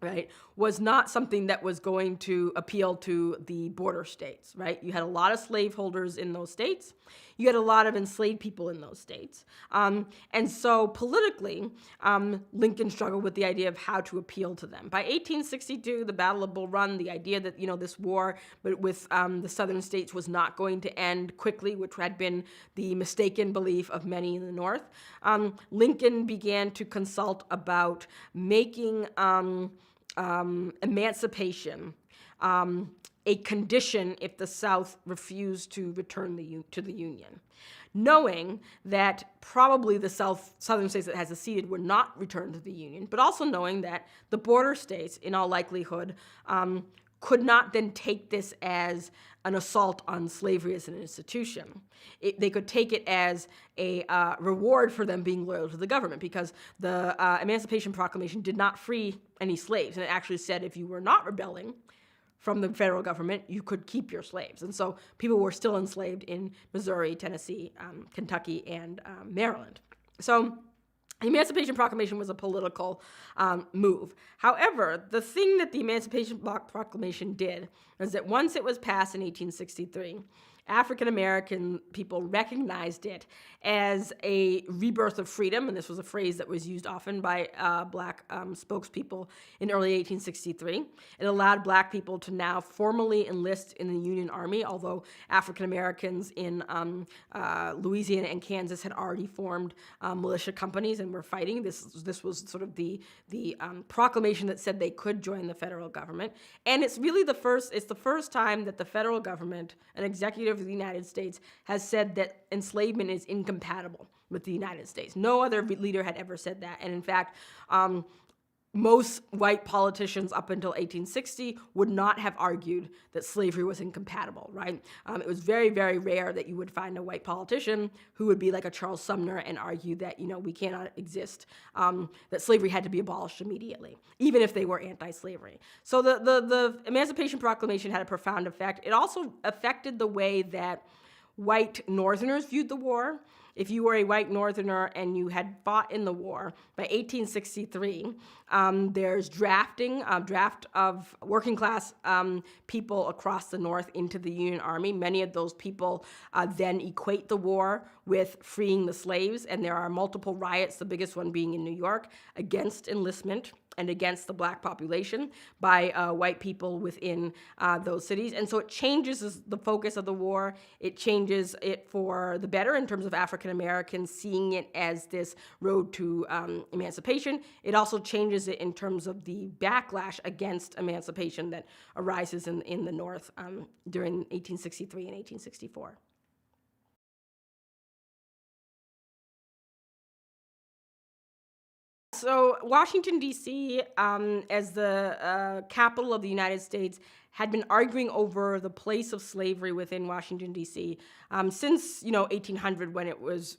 right, was not something that was going to appeal to the border states, right? You had a lot of slaveholders in those states. You had a lot of enslaved people in those states. And so politically, Lincoln struggled with the idea of how to appeal to them. By 1862, the Battle of Bull Run, the idea that, this war but with the southern states was not going to end quickly, which had been the mistaken belief of many in the North, Lincoln began to consult about making emancipation a condition if the South refused to return to the Union, knowing that probably the southern states that had seceded would not return to the Union, but also knowing that the border states, in all likelihood, could not then take this as an assault on slavery as an institution. They could take it as a reward for them being loyal to the government, because the Emancipation Proclamation did not free any slaves, and it actually said if you were not rebelling from the federal government, you could keep your slaves. And so people were still enslaved in Missouri, Tennessee, Kentucky, and Maryland. So the Emancipation Proclamation was a political move. However, the thing that the Emancipation Proclamation did was that once it was passed in 1863, African-American people recognized it as a rebirth of freedom, and this was a phrase that was used often by black spokespeople in early 1863. It allowed black people to now formally enlist in the Union Army, although African-Americans in Louisiana and Kansas had already formed militia companies and were fighting. This was sort of the proclamation that said they could join the federal government. And it's really the first time that the federal government, an executive of the United States, has said that enslavement is incompatible with the United States. No other leader had ever said that. And in fact, most white politicians up until 1860 would not have argued that slavery was incompatible, right? It was very, very rare that you would find a white politician who would be like a Charles Sumner and argue that, we cannot exist, that slavery had to be abolished immediately, even if they were anti-slavery. So the Emancipation Proclamation had a profound effect. It also affected the way that white Northerners viewed the war. If you were a white Northerner and you had fought in the war, by 1863, there's draft of working class people across the North into the Union Army. Many of those people then equate the war with freeing the slaves, and there are multiple riots, the biggest one being in New York, against enlistment and against the black population by white people within those cities. And so it changes the focus of the war. It changes it for the better in terms of African Americans seeing it as this road to emancipation. It also changes it in terms of the backlash against emancipation that arises in the North during 1863 and 1864. So Washington, D.C., as the capital of the United States, had been arguing over the place of slavery within Washington, D.C. Since 1800, right as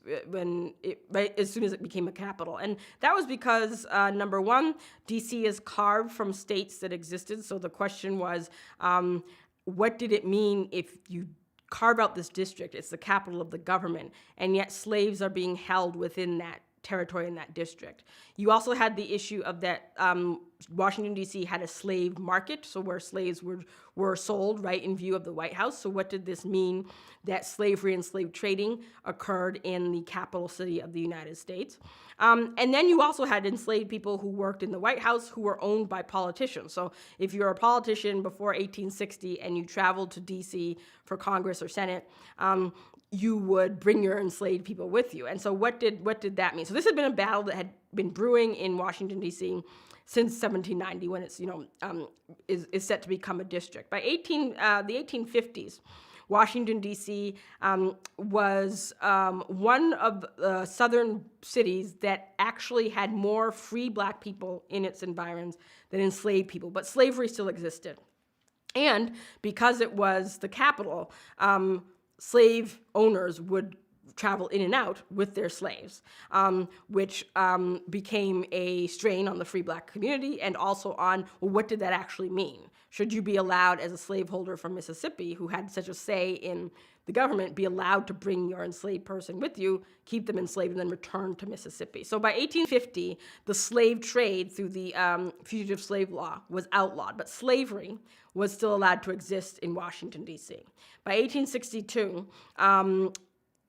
soon as it became a capital, and that was because number one, D.C. is carved from states that existed. So the question was, what did it mean if you carve out this district? It's the capital of the government, and yet slaves are being held within that territory in that district. You also had the issue of that Washington, D.C. had a slave market, so where slaves were sold right in view of the White House. So what did this mean that slavery and slave trading occurred in the capital city of the United States? And then you also had enslaved people who worked in the White House who were owned by politicians. So if you're a politician before 1860 and you traveled to D.C. for Congress or Senate, you would bring your enslaved people with you. And so what did that mean? So this had been a battle that had been brewing in Washington, D.C. since 1790, when it's is set to become a district. By the 1850s, Washington, D.C. Was one of the southern cities that actually had more free black people in its environs than enslaved people, but slavery still existed. And because it was the capital, slave owners would travel in and out with their slaves, which became a strain on the free black community and also on, well, what did that actually mean? Should you be allowed, as a slaveholder from Mississippi who had such a say in the government, be allowed to bring your enslaved person with you, keep them enslaved, and then return to Mississippi? So by 1850, the slave trade through the Fugitive Slave Law was outlawed, but slavery was still allowed to exist in Washington, D.C. By 1862,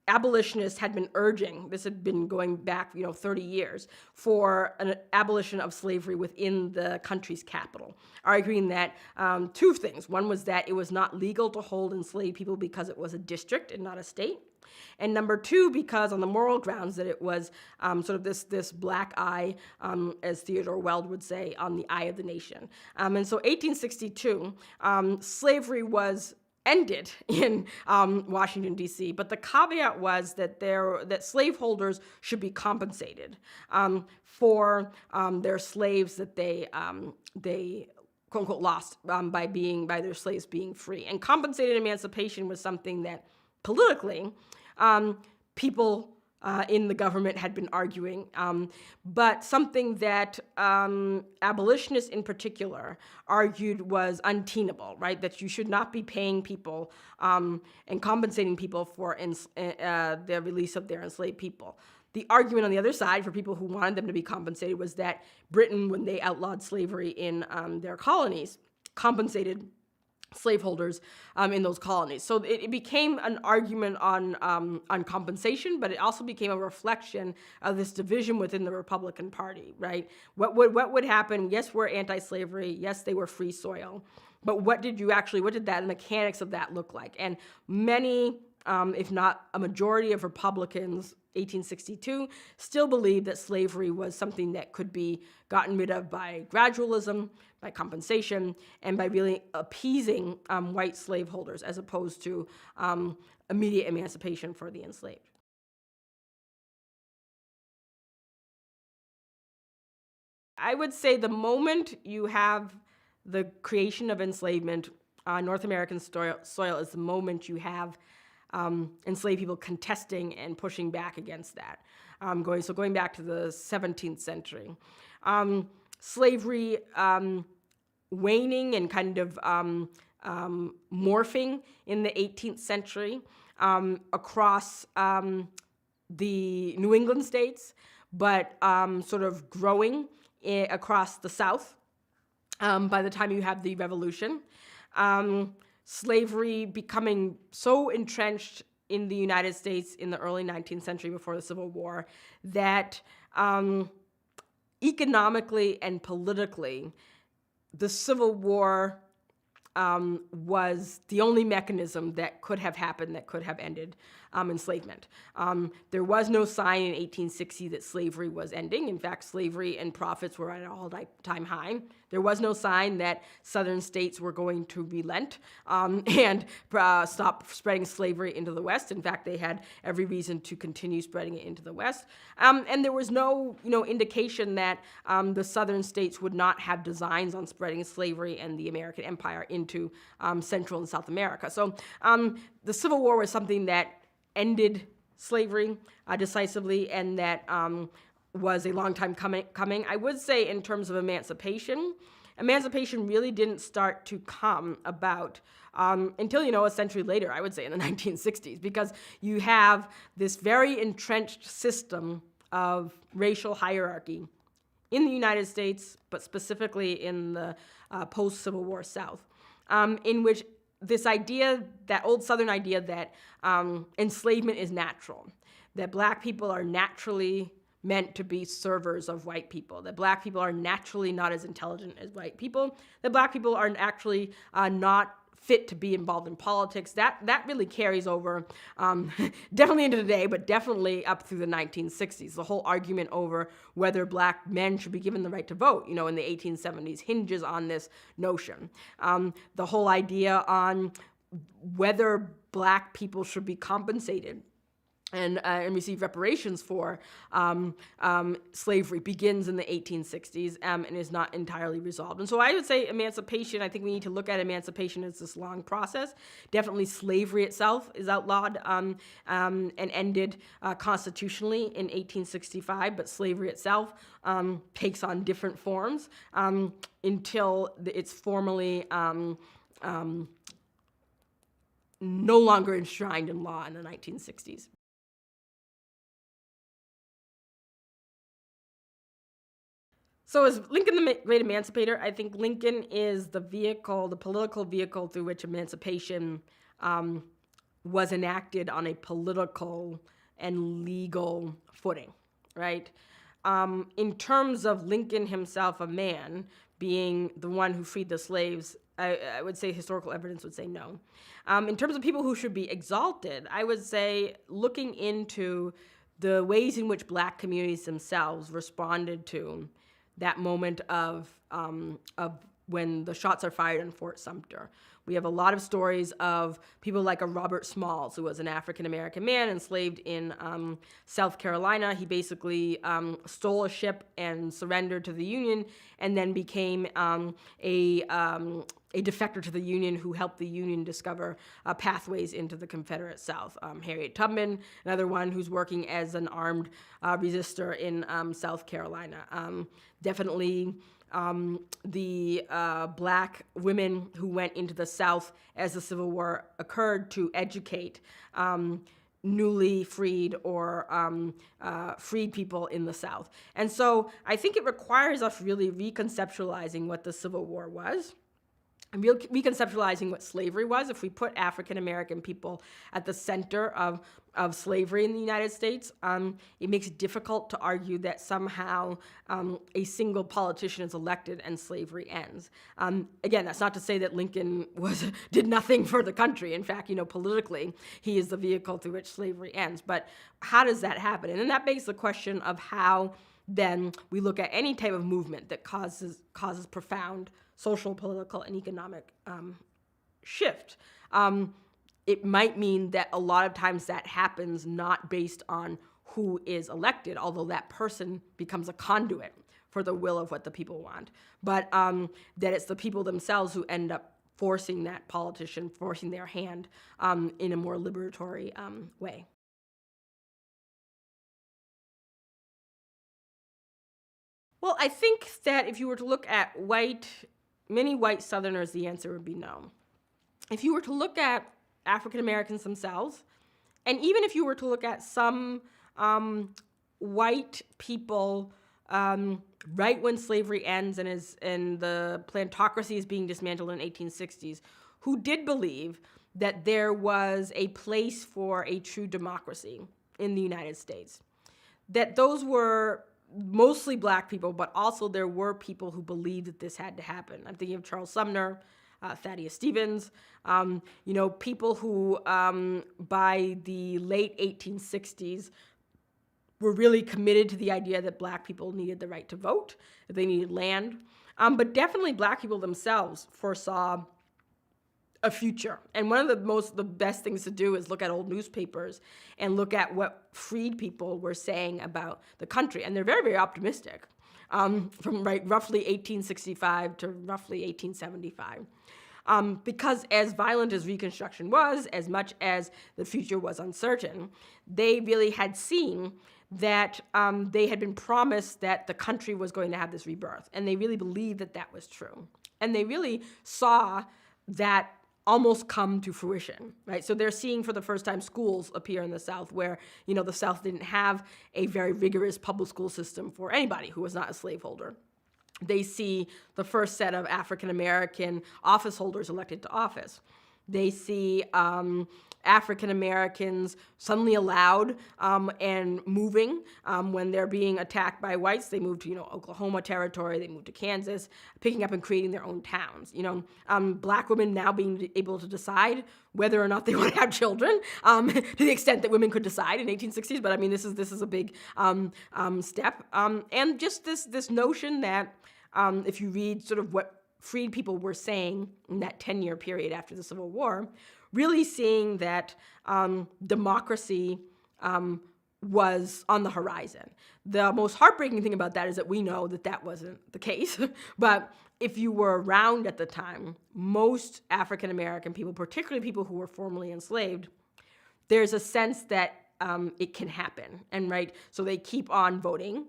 abolitionists had been urging, this had been going back 30 years, for an abolition of slavery within the country's capital, arguing that two things. One was that it was not legal to hold enslaved people because it was a district and not a state. And number two, because on the moral grounds that it was sort of this black eye, as Theodore Weld would say, on the eye of the nation. And so 1862, slavery was ended in Washington, D.C., but the caveat was that slaveholders should be compensated for their slaves that they quote unquote lost by their slaves being free. And compensated emancipation was something that politically people in the government had been arguing, but something that abolitionists in particular argued was untenable, right? That you should not be paying people and compensating people for the release of their enslaved people. The argument on the other side for people who wanted them to be compensated was that Britain, when they outlawed slavery in their colonies, compensated slaveholders in those colonies. So it became an argument on compensation, but it also became a reflection of this division within the Republican Party, right? What would happen? Yes, we're anti-slavery. Yes, they were free soil. But what did the mechanics of that look like? And many, if not a majority of Republicans, 1862, still believed that slavery was something that could be gotten rid of by gradualism, by compensation, and by really appeasing white slaveholders as opposed to immediate emancipation for the enslaved. I would say the moment you have the creation of enslavement on North American soil is the moment you have enslaved people contesting and pushing back against that. Going back to the 17th century. Slavery waning and kind of morphing in the 18th century. across the New England states, but sort of growing across the South by the time you have the Revolution. Slavery becoming so entrenched in the United States in the early 19th century before the Civil War that economically and politically, the Civil War was the only mechanism that could have happened, that could have ended enslavement. There was no sign in 1860 that slavery was ending. In fact, slavery and profits were at an all-time high. There was no sign that southern states were going to relent and stop spreading slavery into the West. In fact, they had every reason to continue spreading it into the West. And there was no, indication that the southern states would not have designs on spreading slavery and the American empire into Central and South America. So the Civil War was something that ended slavery decisively, and that was a long time coming. I would say in terms of emancipation really didn't start to come about until, a century later, I would say in the 1960s, because you have this very entrenched system of racial hierarchy in the United States, but specifically in the post-Civil War South, in which this idea, that old Southern idea that enslavement is natural, that black people are naturally meant to be servers of white people, that black people are naturally not as intelligent as white people, that black people are actually not fit to be involved in politics. That really carries over definitely into today, but definitely up through the 1960s. The whole argument over whether black men should be given the right to vote, in the 1870s, hinges on this notion. The whole idea on whether black people should be compensated and receive reparations for slavery begins in the 1860s and is not entirely resolved. And so I would say emancipation, I think we need to look at emancipation as this long process. Definitely slavery itself is outlawed and ended constitutionally in 1865, but slavery itself takes on different forms until it's formally no longer enshrined in law in the 1960s. So is Lincoln the great emancipator? I think Lincoln is the political vehicle through which emancipation was enacted on a political and legal footing, right? In terms of Lincoln himself, a man, being the one who freed the slaves, I would say historical evidence would say no. In terms of people who should be exalted, I would say looking into the ways in which black communities themselves responded to that moment of when the shots are fired in Fort Sumter. We have a lot of stories of people like a Robert Smalls, who was an African-American man enslaved in South Carolina. He basically stole a ship and surrendered to the Union, and then became a defector to the Union who helped the Union discover pathways into the Confederate South. Harriet Tubman, another one who's working as an armed resistor in South Carolina. Definitely the black women who went into the South as the Civil War occurred to educate newly freed or freed people in the South. And so I think it requires us really reconceptualizing what the Civil War was, and reconceptualizing what slavery was. If we put African-American people at the center of slavery in the United States, it makes it difficult to argue that somehow a single politician is elected and slavery ends. Again, that's not to say that Lincoln did nothing for the country. In fact, politically, he is the vehicle through which slavery ends. But how does that happen? And then that begs the question of how then we look at any type of movement that causes profound social, political, and economic shift. It might mean that a lot of times that happens not based on who is elected, although that person becomes a conduit for the will of what the people want, but that it's the people themselves who end up forcing that politician, forcing their hand in a more liberatory way. Well, I think that if you were to look at many white Southerners, the answer would be no. If you were to look at African Americans themselves, And even if you were to look at some white people right when slavery ends and the plantocracy is being dismantled in the 1860s, who did believe that there was a place for a true democracy in the United States, that those were mostly black people, but also there were people who believed that this had to happen. I'm thinking of Charles Sumner, Thaddeus Stevens, people who by the late 1860s were really committed to the idea that black people needed the right to vote, that they needed land. But definitely black people themselves foresaw a future. And one of the best things to do is look at old newspapers and look at what freed people were saying about the country. And they're very, very optimistic from roughly 1865 to roughly 1875. Because as violent as Reconstruction was, as much as the future was uncertain, they really had seen that they had been promised that the country was going to have this rebirth. And they really believed that that was true. And they really saw that almost come to fruition, right? So they're seeing for the first time schools appear in the South where, the South didn't have a very rigorous public school system for anybody who was not a slaveholder. They see the first set of African-American office holders elected to office. They see African Americans suddenly allowed and moving when they're being attacked by whites. They move to Oklahoma Territory. They move to Kansas, picking up and creating their own towns. Black women now being able to decide whether or not they want to have children, to the extent that women could decide in 1860s. But I mean, this is a big step, and just this notion that if you read sort of what freed people were saying in that 10-year period after the Civil War, really seeing that democracy was on the horizon. The most heartbreaking thing about that is that we know that that wasn't the case. But if you were around at the time, most African American people, particularly people who were formerly enslaved, there's a sense that it can happen, and so they keep on voting,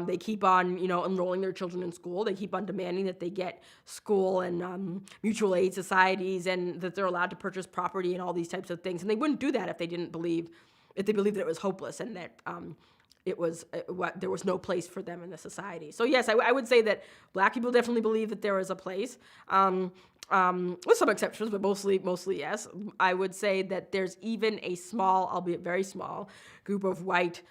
they keep on enrolling their children in school, they keep on demanding that they get school and mutual aid societies, and that they're allowed to purchase property and all these types of things. And they wouldn't do that if they believed that it was hopeless and that there was no place for them in the society. So yes, I would say that black people definitely believe that there is a place. With some exceptions, but mostly yes. I would say that there's even a small, albeit very small, group of white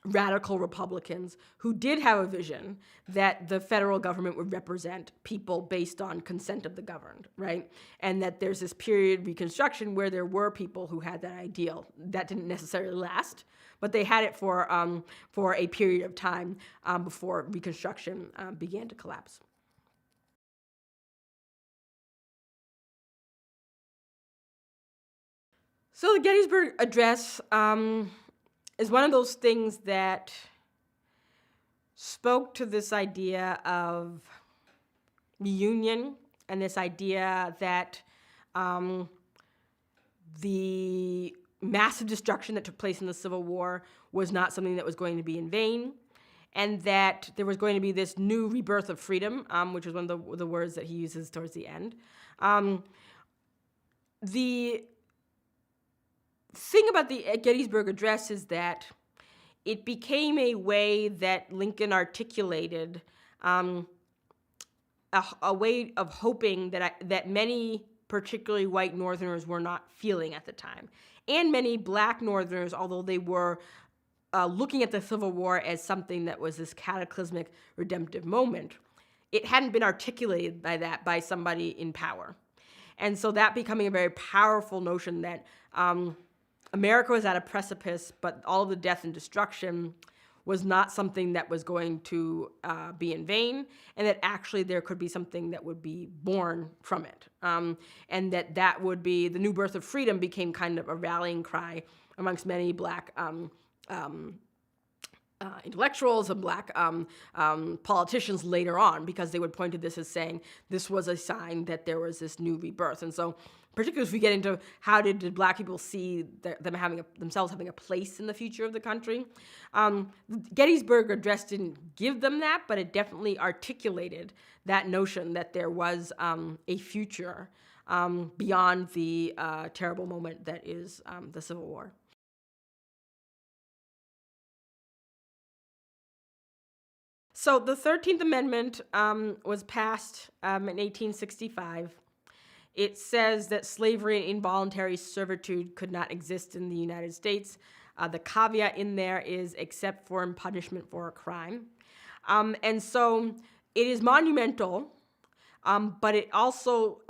radical Republicans who did have a vision that the federal government would represent people based on consent of the governed, right? And that there's this period, Reconstruction, where there were people who had that ideal. That didn't necessarily last, but they had it for a period of time before Reconstruction began to collapse. So the Gettysburg Address is one of those things that spoke to this idea of reunion and this idea that the massive destruction that took place in the Civil War was not something that was going to be in vain, and that there was going to be this new rebirth of freedom, which is one of the words that he uses towards the end. The thing about the Gettysburg Address is that it became a way that Lincoln articulated a way of hoping that many, particularly white Northerners, were not feeling at the time. And many black Northerners, although they were looking at the Civil War as something that was this cataclysmic redemptive moment, it hadn't been articulated by somebody in power. And so that becoming a very powerful notion that America was at a precipice, but all of the death and destruction was not something that was going to be in vain, and that actually there could be something that would be born from it. And that would be the new birth of freedom became kind of a rallying cry amongst many black intellectuals and black politicians later on, because they would point to this as saying this was a sign that there was this new rebirth. And so particularly as we get into how did black people see themselves having a place in the future of the country. The Gettysburg Address didn't give them that, but it definitely articulated that notion that there was a future beyond the terrible moment that is the Civil War. So the 13th Amendment was passed in 1865. It says that slavery and involuntary servitude could not exist in the United States. The caveat in there is except for in punishment for a crime. And so it is monumental, but it also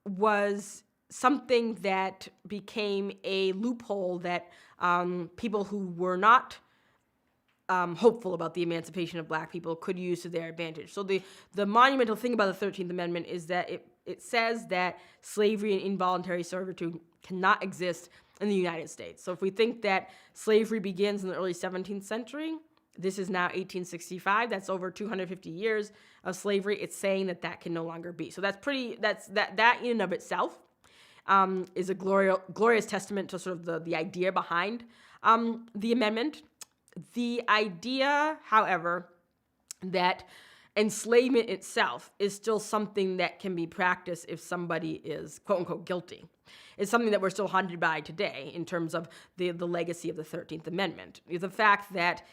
was something that became a loophole that people who were not hopeful about the emancipation of black people could use to their advantage. So the monumental thing about the 13th Amendment is that it says that slavery and involuntary servitude cannot exist in the United States. So if we think that slavery begins in the early 17th century, this is now 1865. That's over 250 years of slavery. It's saying that that can no longer be. So that in and of itself is a glorious testament to sort of the idea behind the amendment. The idea, however, that enslavement itself is still something that can be practiced if somebody is quote unquote guilty. It's something that we're still haunted by today in terms of the legacy of the 13th Amendment. The fact that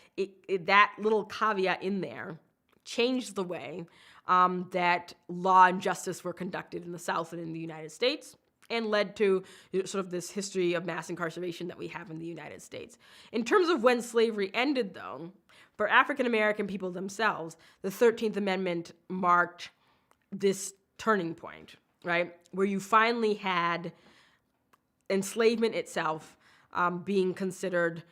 that little caveat in there changed the way that law and justice were conducted in the South and in the United States, and led to sort of this history of mass incarceration that we have in the United States. In terms of when slavery ended, though, for African American people themselves, the 13th Amendment marked this turning point, right? Where you finally had enslavement itself being considered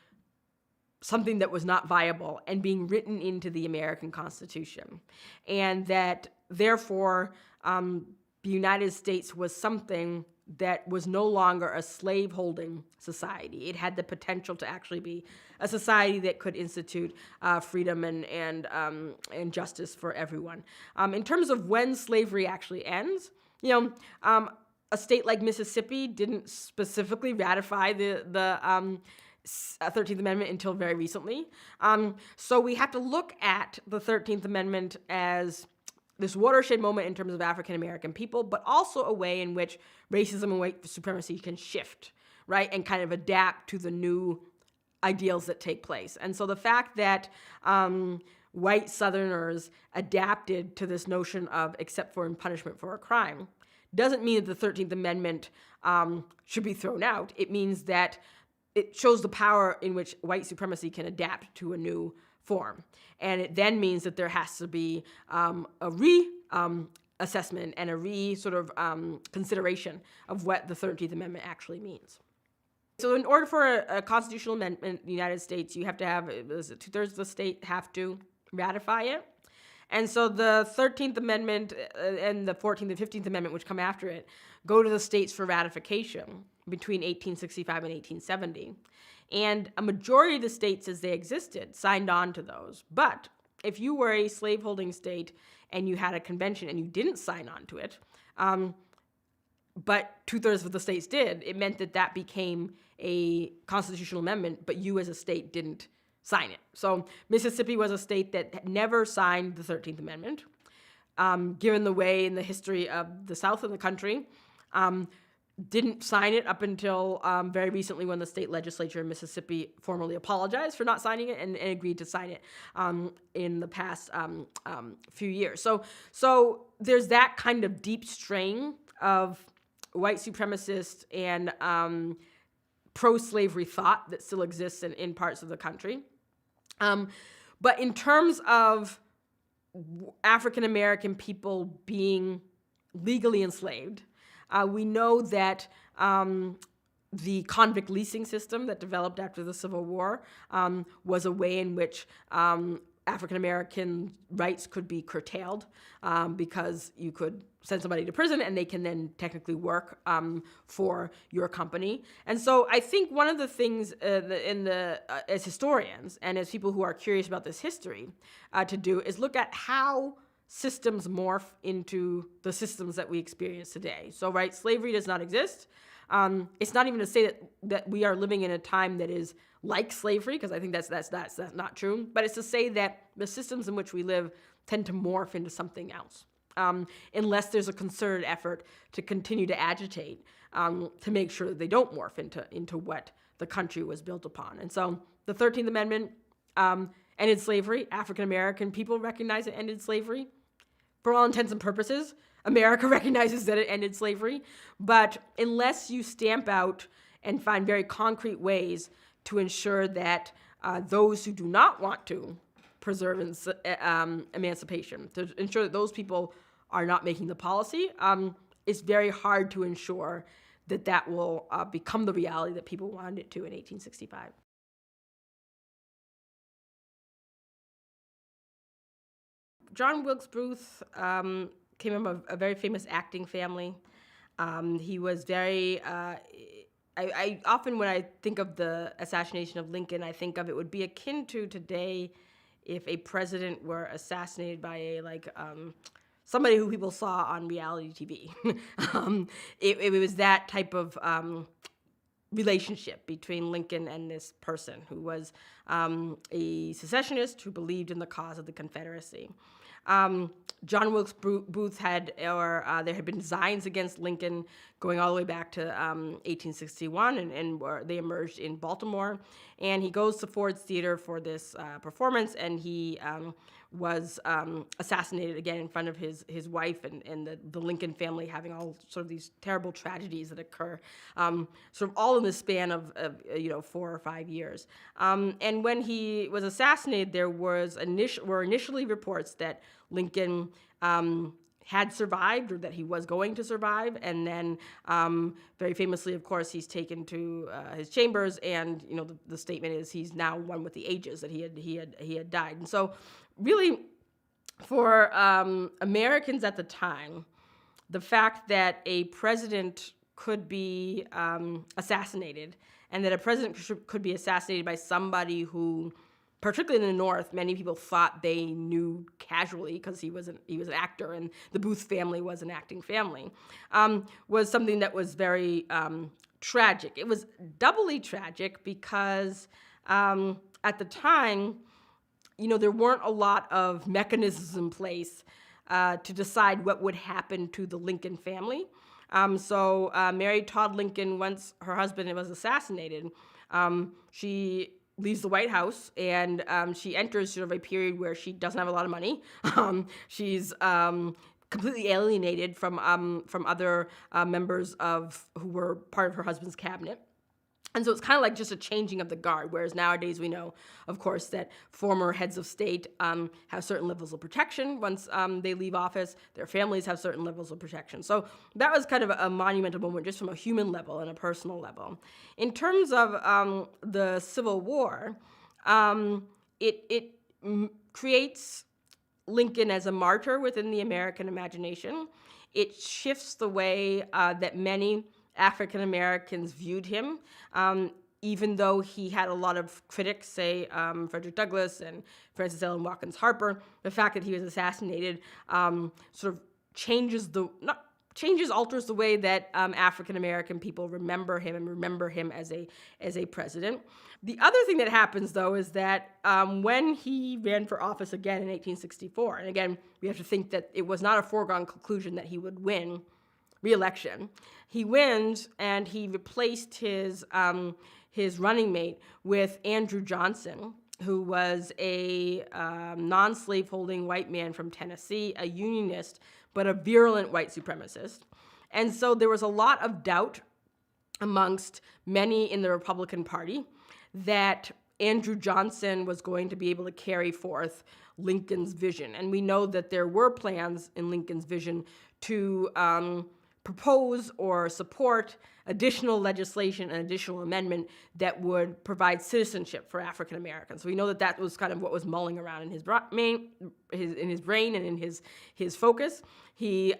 something that was not viable and being written into the American Constitution. And that, therefore, the United States was something that was no longer a slave-holding society. It had the potential to actually be a society that could institute freedom and justice for everyone. In terms of when slavery actually ends, a state like Mississippi didn't specifically ratify the 13th Amendment until very recently. So we have to look at the 13th Amendment as this watershed moment in terms of African American people, but also a way in which racism and white supremacy can shift, right, and kind of adapt to the new ideals that take place. And so the fact that white Southerners adapted to this notion of except for in punishment for a crime doesn't mean that the 13th Amendment should be thrown out. It means that it shows the power in which white supremacy can adapt to a new form. And it then means that there has to be a assessment and a consideration of what the 13th Amendment actually means. So in order for a constitutional amendment in the United States, you have to have, 2/3 of the state have to ratify it. And so the 13th Amendment and the 14th and 15th Amendment, which come after it, go to the states for ratification between 1865 and 1870. And a majority of the states as they existed signed on to those. But if you were a slaveholding state and you had a convention and you didn't sign on to it, but 2/3 of the states did, it meant that became a constitutional amendment, but you as a state didn't sign it. So Mississippi was a state that never signed the 13th Amendment, given the way in the history of the South of the country. Didn't sign it up until very recently when the state legislature in Mississippi formally apologized for not signing it and agreed to sign it in the past few years. So there's that kind of deep strain of white supremacist and pro-slavery thought that still exists in parts of the country. But in terms of African American people being legally enslaved, we know that the convict leasing system that developed after the Civil War was a way in which African American rights could be curtailed because you could send somebody to prison and they can then technically work for your company. And so I think one of the things as historians and as people who are curious about this history to do is look at how systems morph into the systems that we experience today. So, right, slavery does not exist. It's not even to say that we are living in a time that is like slavery, because I think that's not true. But it's to say that the systems in which we live tend to morph into something else. unless there's a concerted effort to continue to agitate to make sure that they don't morph into what the country was built upon. And so the 13th Amendment ended slavery. African American people recognize it ended slavery. For all intents and purposes, America recognizes that it ended slavery. But unless you stamp out and find very concrete ways to ensure that those who do not want to preserve emancipation, to ensure that those people are not making the policy, it's very hard to ensure that that will become the reality that people wanted it to in 1865. John Wilkes Booth came from a very famous acting family. He was very, I often, when I think of the assassination of Lincoln, I think of it would be akin to today if a president were assassinated by somebody who people saw on reality TV. It was that type of relationship between Lincoln and this person who was a secessionist who believed in the cause of the Confederacy. John Wilkes Booth there had been designs against Lincoln going all the way back to 1861, and they emerged in Baltimore. And he goes to Ford's Theater for this performance, and he was assassinated again in front of his wife and the Lincoln family, having all sort of these terrible tragedies that occur, sort of all in the span of 4 or 5 years. And when he was assassinated, there were initially reports that Lincoln had survived, or that he was going to survive, and then very famously, of course, he's taken to his chambers, and the statement is he's now one with the ages, that he had died. And so, really, for Americans at the time, the fact that a president could be assassinated, and that a president could be assassinated by somebody who, particularly in the North, many people thought they knew casually because he was an actor, and the Booth family was an acting family, was something that was very tragic. It was doubly tragic because at the time, there weren't a lot of mechanisms in place to decide what would happen to the Lincoln family. So Mary Todd Lincoln, once her husband was assassinated, she leaves the White House, and she enters sort of a period where she doesn't have a lot of money. She's completely alienated from other members who were part of her husband's cabinet. And so it's kind of like just a changing of the guard, whereas nowadays we know, of course, that former heads of state have certain levels of protection once they leave office. Their families have certain levels of protection. So that was kind of a monumental moment just from a human level and a personal level. In terms of the Civil War, it creates Lincoln as a martyr within the American imagination. It shifts the way that many African Americans viewed him, even though he had a lot of critics, say Frederick Douglass and Francis Allen Watkins Harper. The fact that he was assassinated sort of alters the way that African American people remember him and remember him as a president. The other thing that happens, though, is that when he ran for office again in 1864, and again, we have to think that it was not a foregone conclusion that he would win re-election. He wins, and he replaced his running mate with Andrew Johnson, who was a non-slaveholding white man from Tennessee, a unionist, but a virulent white supremacist. And so there was a lot of doubt amongst many in the Republican Party that Andrew Johnson was going to be able to carry forth Lincoln's vision. And we know that there were plans in Lincoln's vision to propose or support additional legislation and additional amendment that would provide citizenship for African Americans. So we know that was kind of what was mulling around in his brain and in his focus. He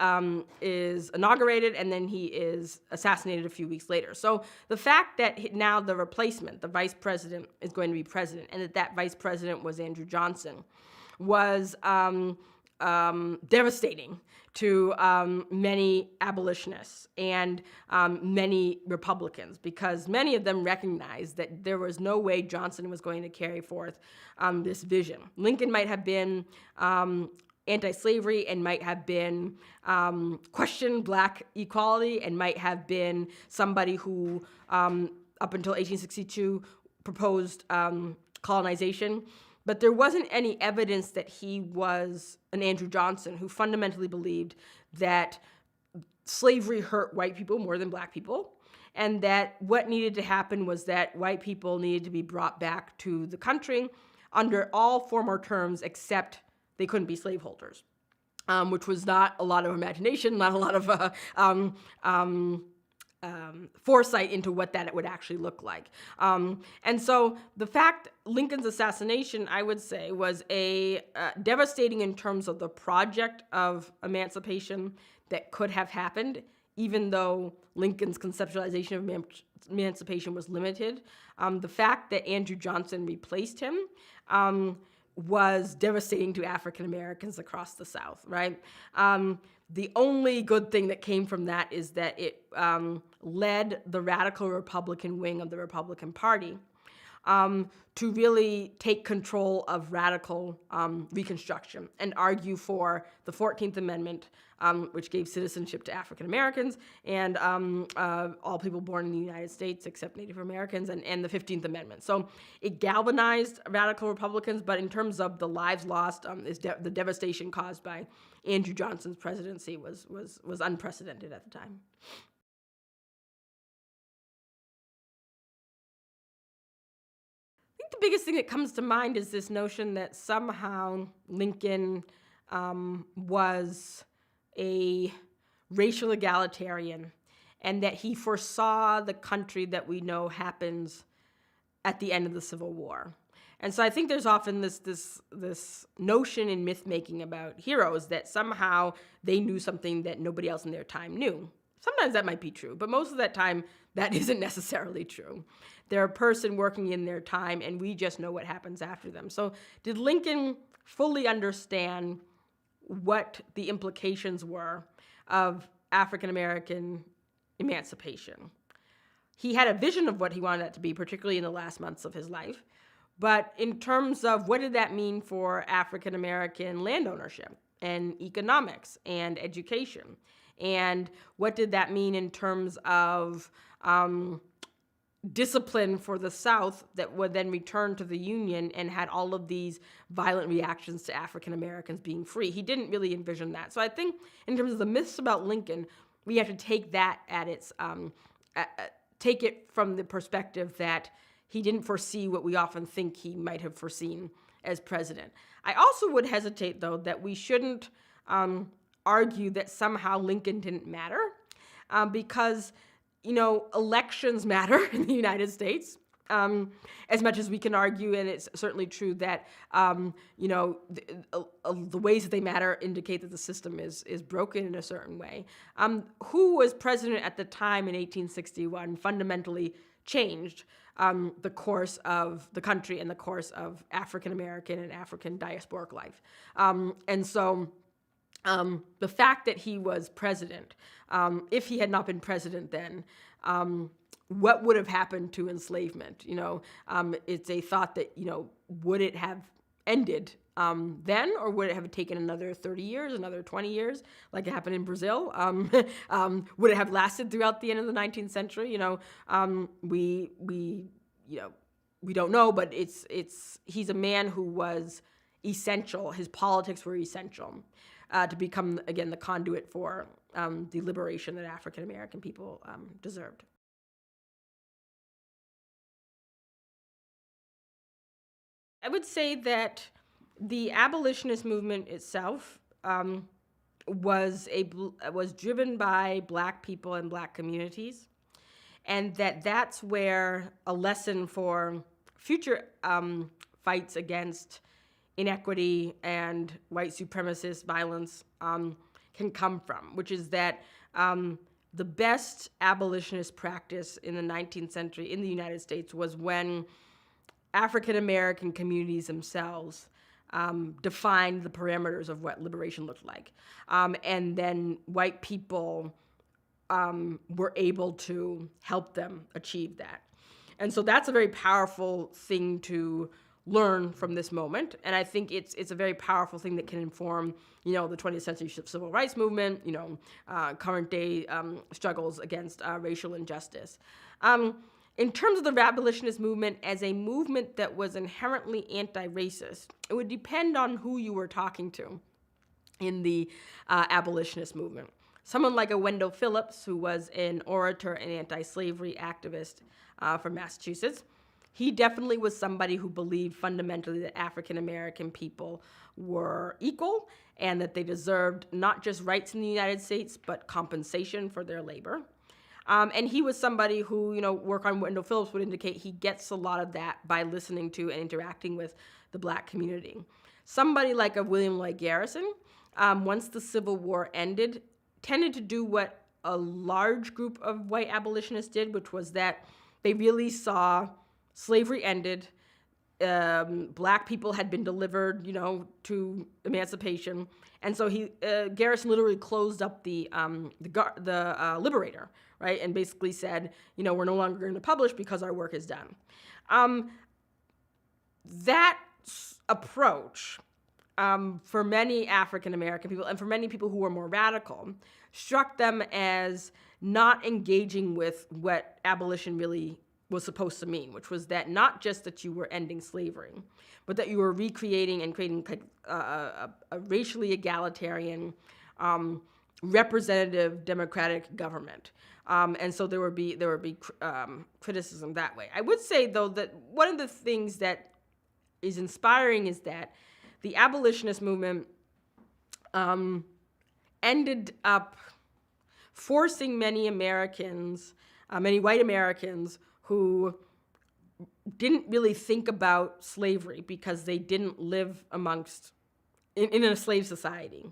is inaugurated, and then he is assassinated a few weeks later. So the fact that now the replacement, the vice president, is going to be president, and that vice president was Andrew Johnson, was devastating to many abolitionists and many Republicans, because many of them recognized that there was no way Johnson was going to carry forth this vision. Lincoln might have been anti-slavery and might have been questioned Black equality and might have been somebody who, up until 1862, proposed colonization. But there wasn't any evidence that he was an Andrew Johnson who fundamentally believed that slavery hurt white people more than Black people, and that what needed to happen was that white people needed to be brought back to the country under all former terms except they couldn't be slaveholders, which was not a lot of imagination, not a lot of foresight into what that would actually look like. And so the fact Lincoln's assassination, I would say, was a devastating in terms of the project of emancipation that could have happened, even though Lincoln's conceptualization of emancipation was limited. The fact that Andrew Johnson replaced him was devastating to African Americans across the South, right? The only good thing that came from that is that it led the radical Republican wing of the Republican Party to really take control of radical Reconstruction and argue for the 14th Amendment, which gave citizenship to African Americans and all people born in the United States except Native Americans, and the 15th Amendment. So it galvanized radical Republicans, but in terms of the lives lost, the devastation caused by Andrew Johnson's presidency was unprecedented at the time. I think the biggest thing that comes to mind is this notion that somehow Lincoln was a racial egalitarian and that he foresaw the country that we know happens at the end of the Civil War. And so I think there's often this notion in myth-making about heroes that somehow they knew something that nobody else in their time knew. Sometimes that might be true, but most of that time, that isn't necessarily true. They're a person working in their time, and we just know what happens after them. So did Lincoln fully understand what the implications were of African-American emancipation? He had a vision of what he wanted that to be, particularly in the last months of his life. But in terms of what did that mean for African-American land ownership and economics and education? And what did that mean in terms of discipline for the South that would then return to the Union and had all of these violent reactions to African Americans being free? He didn't really envision that. So I think in terms of the myths about Lincoln, we have to take that at its, take it from the perspective that he didn't foresee what we often think he might have foreseen as president. I also would hesitate, though, that we shouldn't argue that somehow Lincoln didn't matter, because, you know, elections matter in the United States, as much as we can argue, and it's certainly true that, you know, the ways that they matter indicate that the system is broken in a certain way. Who was president at the time in 1861 fundamentally changed the course of the country and the course of African American and African diasporic life. And so the fact that he was president, if he had not been president then, what would have happened to enslavement? You know, it's a thought that, you know, would it have ended then, or would it have taken another 30 years, another 20 years, like it happened in Brazil? Would it have lasted throughout the end of the 19th century? You know, we don't know, but he's a man who was essential. His politics were essential to become, again, the conduit for the liberation that African American people deserved. I would say that the abolitionist movement itself was driven by Black people and Black communities, and that's where a lesson for future fights against inequity and white supremacist violence can come from, which is that the best abolitionist practice in the 19th century in the United States was when African American communities themselves defined the parameters of what liberation looked like. And then white people were able to help them achieve that. And so that's a very powerful thing to learn from this moment, and I think it's a very powerful thing that can inform, the 20th century civil rights movement, current day struggles against racial injustice. In terms of the abolitionist movement as a movement that was inherently anti-racist, it would depend on who you were talking to in the abolitionist movement. Someone like a Wendell Phillips, who was an orator and anti-slavery activist from Massachusetts, he definitely was somebody who believed fundamentally that African American people were equal and that they deserved not just rights in the United States, but compensation for their labor. And he was somebody who, work on Wendell Phillips would indicate he gets a lot of that by listening to and interacting with the Black community. Somebody like a William Lloyd Garrison, once the Civil War ended, tended to do what a large group of white abolitionists did, which was that they really saw slavery ended, Black people had been delivered, to emancipation, and so Garrison literally closed up the Liberator, right, and basically said, we're no longer going to publish because our work is done. That approach, for many African American people and for many people who were more radical, struck them as not engaging with what abolition really was supposed to mean, which was that not just that you were ending slavery, but that you were recreating and creating a racially egalitarian, representative democratic government. And so there would be criticism that way. I would say, though, that one of the things that is inspiring is that the abolitionist movement ended up forcing many Americans, many white Americans, who didn't really think about slavery because they didn't live in a slave society.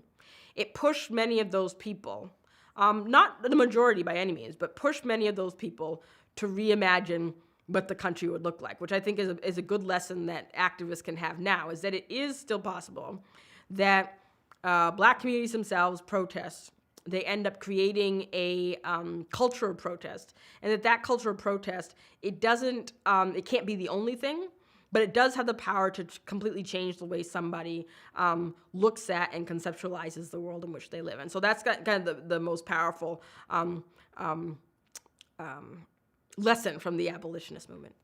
It pushed many of those people, not the majority by any means, but pushed many of those people to reimagine what the country would look like, which I think is a good lesson that activists can have now, is that it is still possible that Black communities themselves protest. They end up creating a culture of protest, and that culture of protest, it can't be the only thing, but it does have the power to completely change the way somebody looks at and conceptualizes the world in which they live. And so that's kind of the most powerful lesson from the abolitionist movement.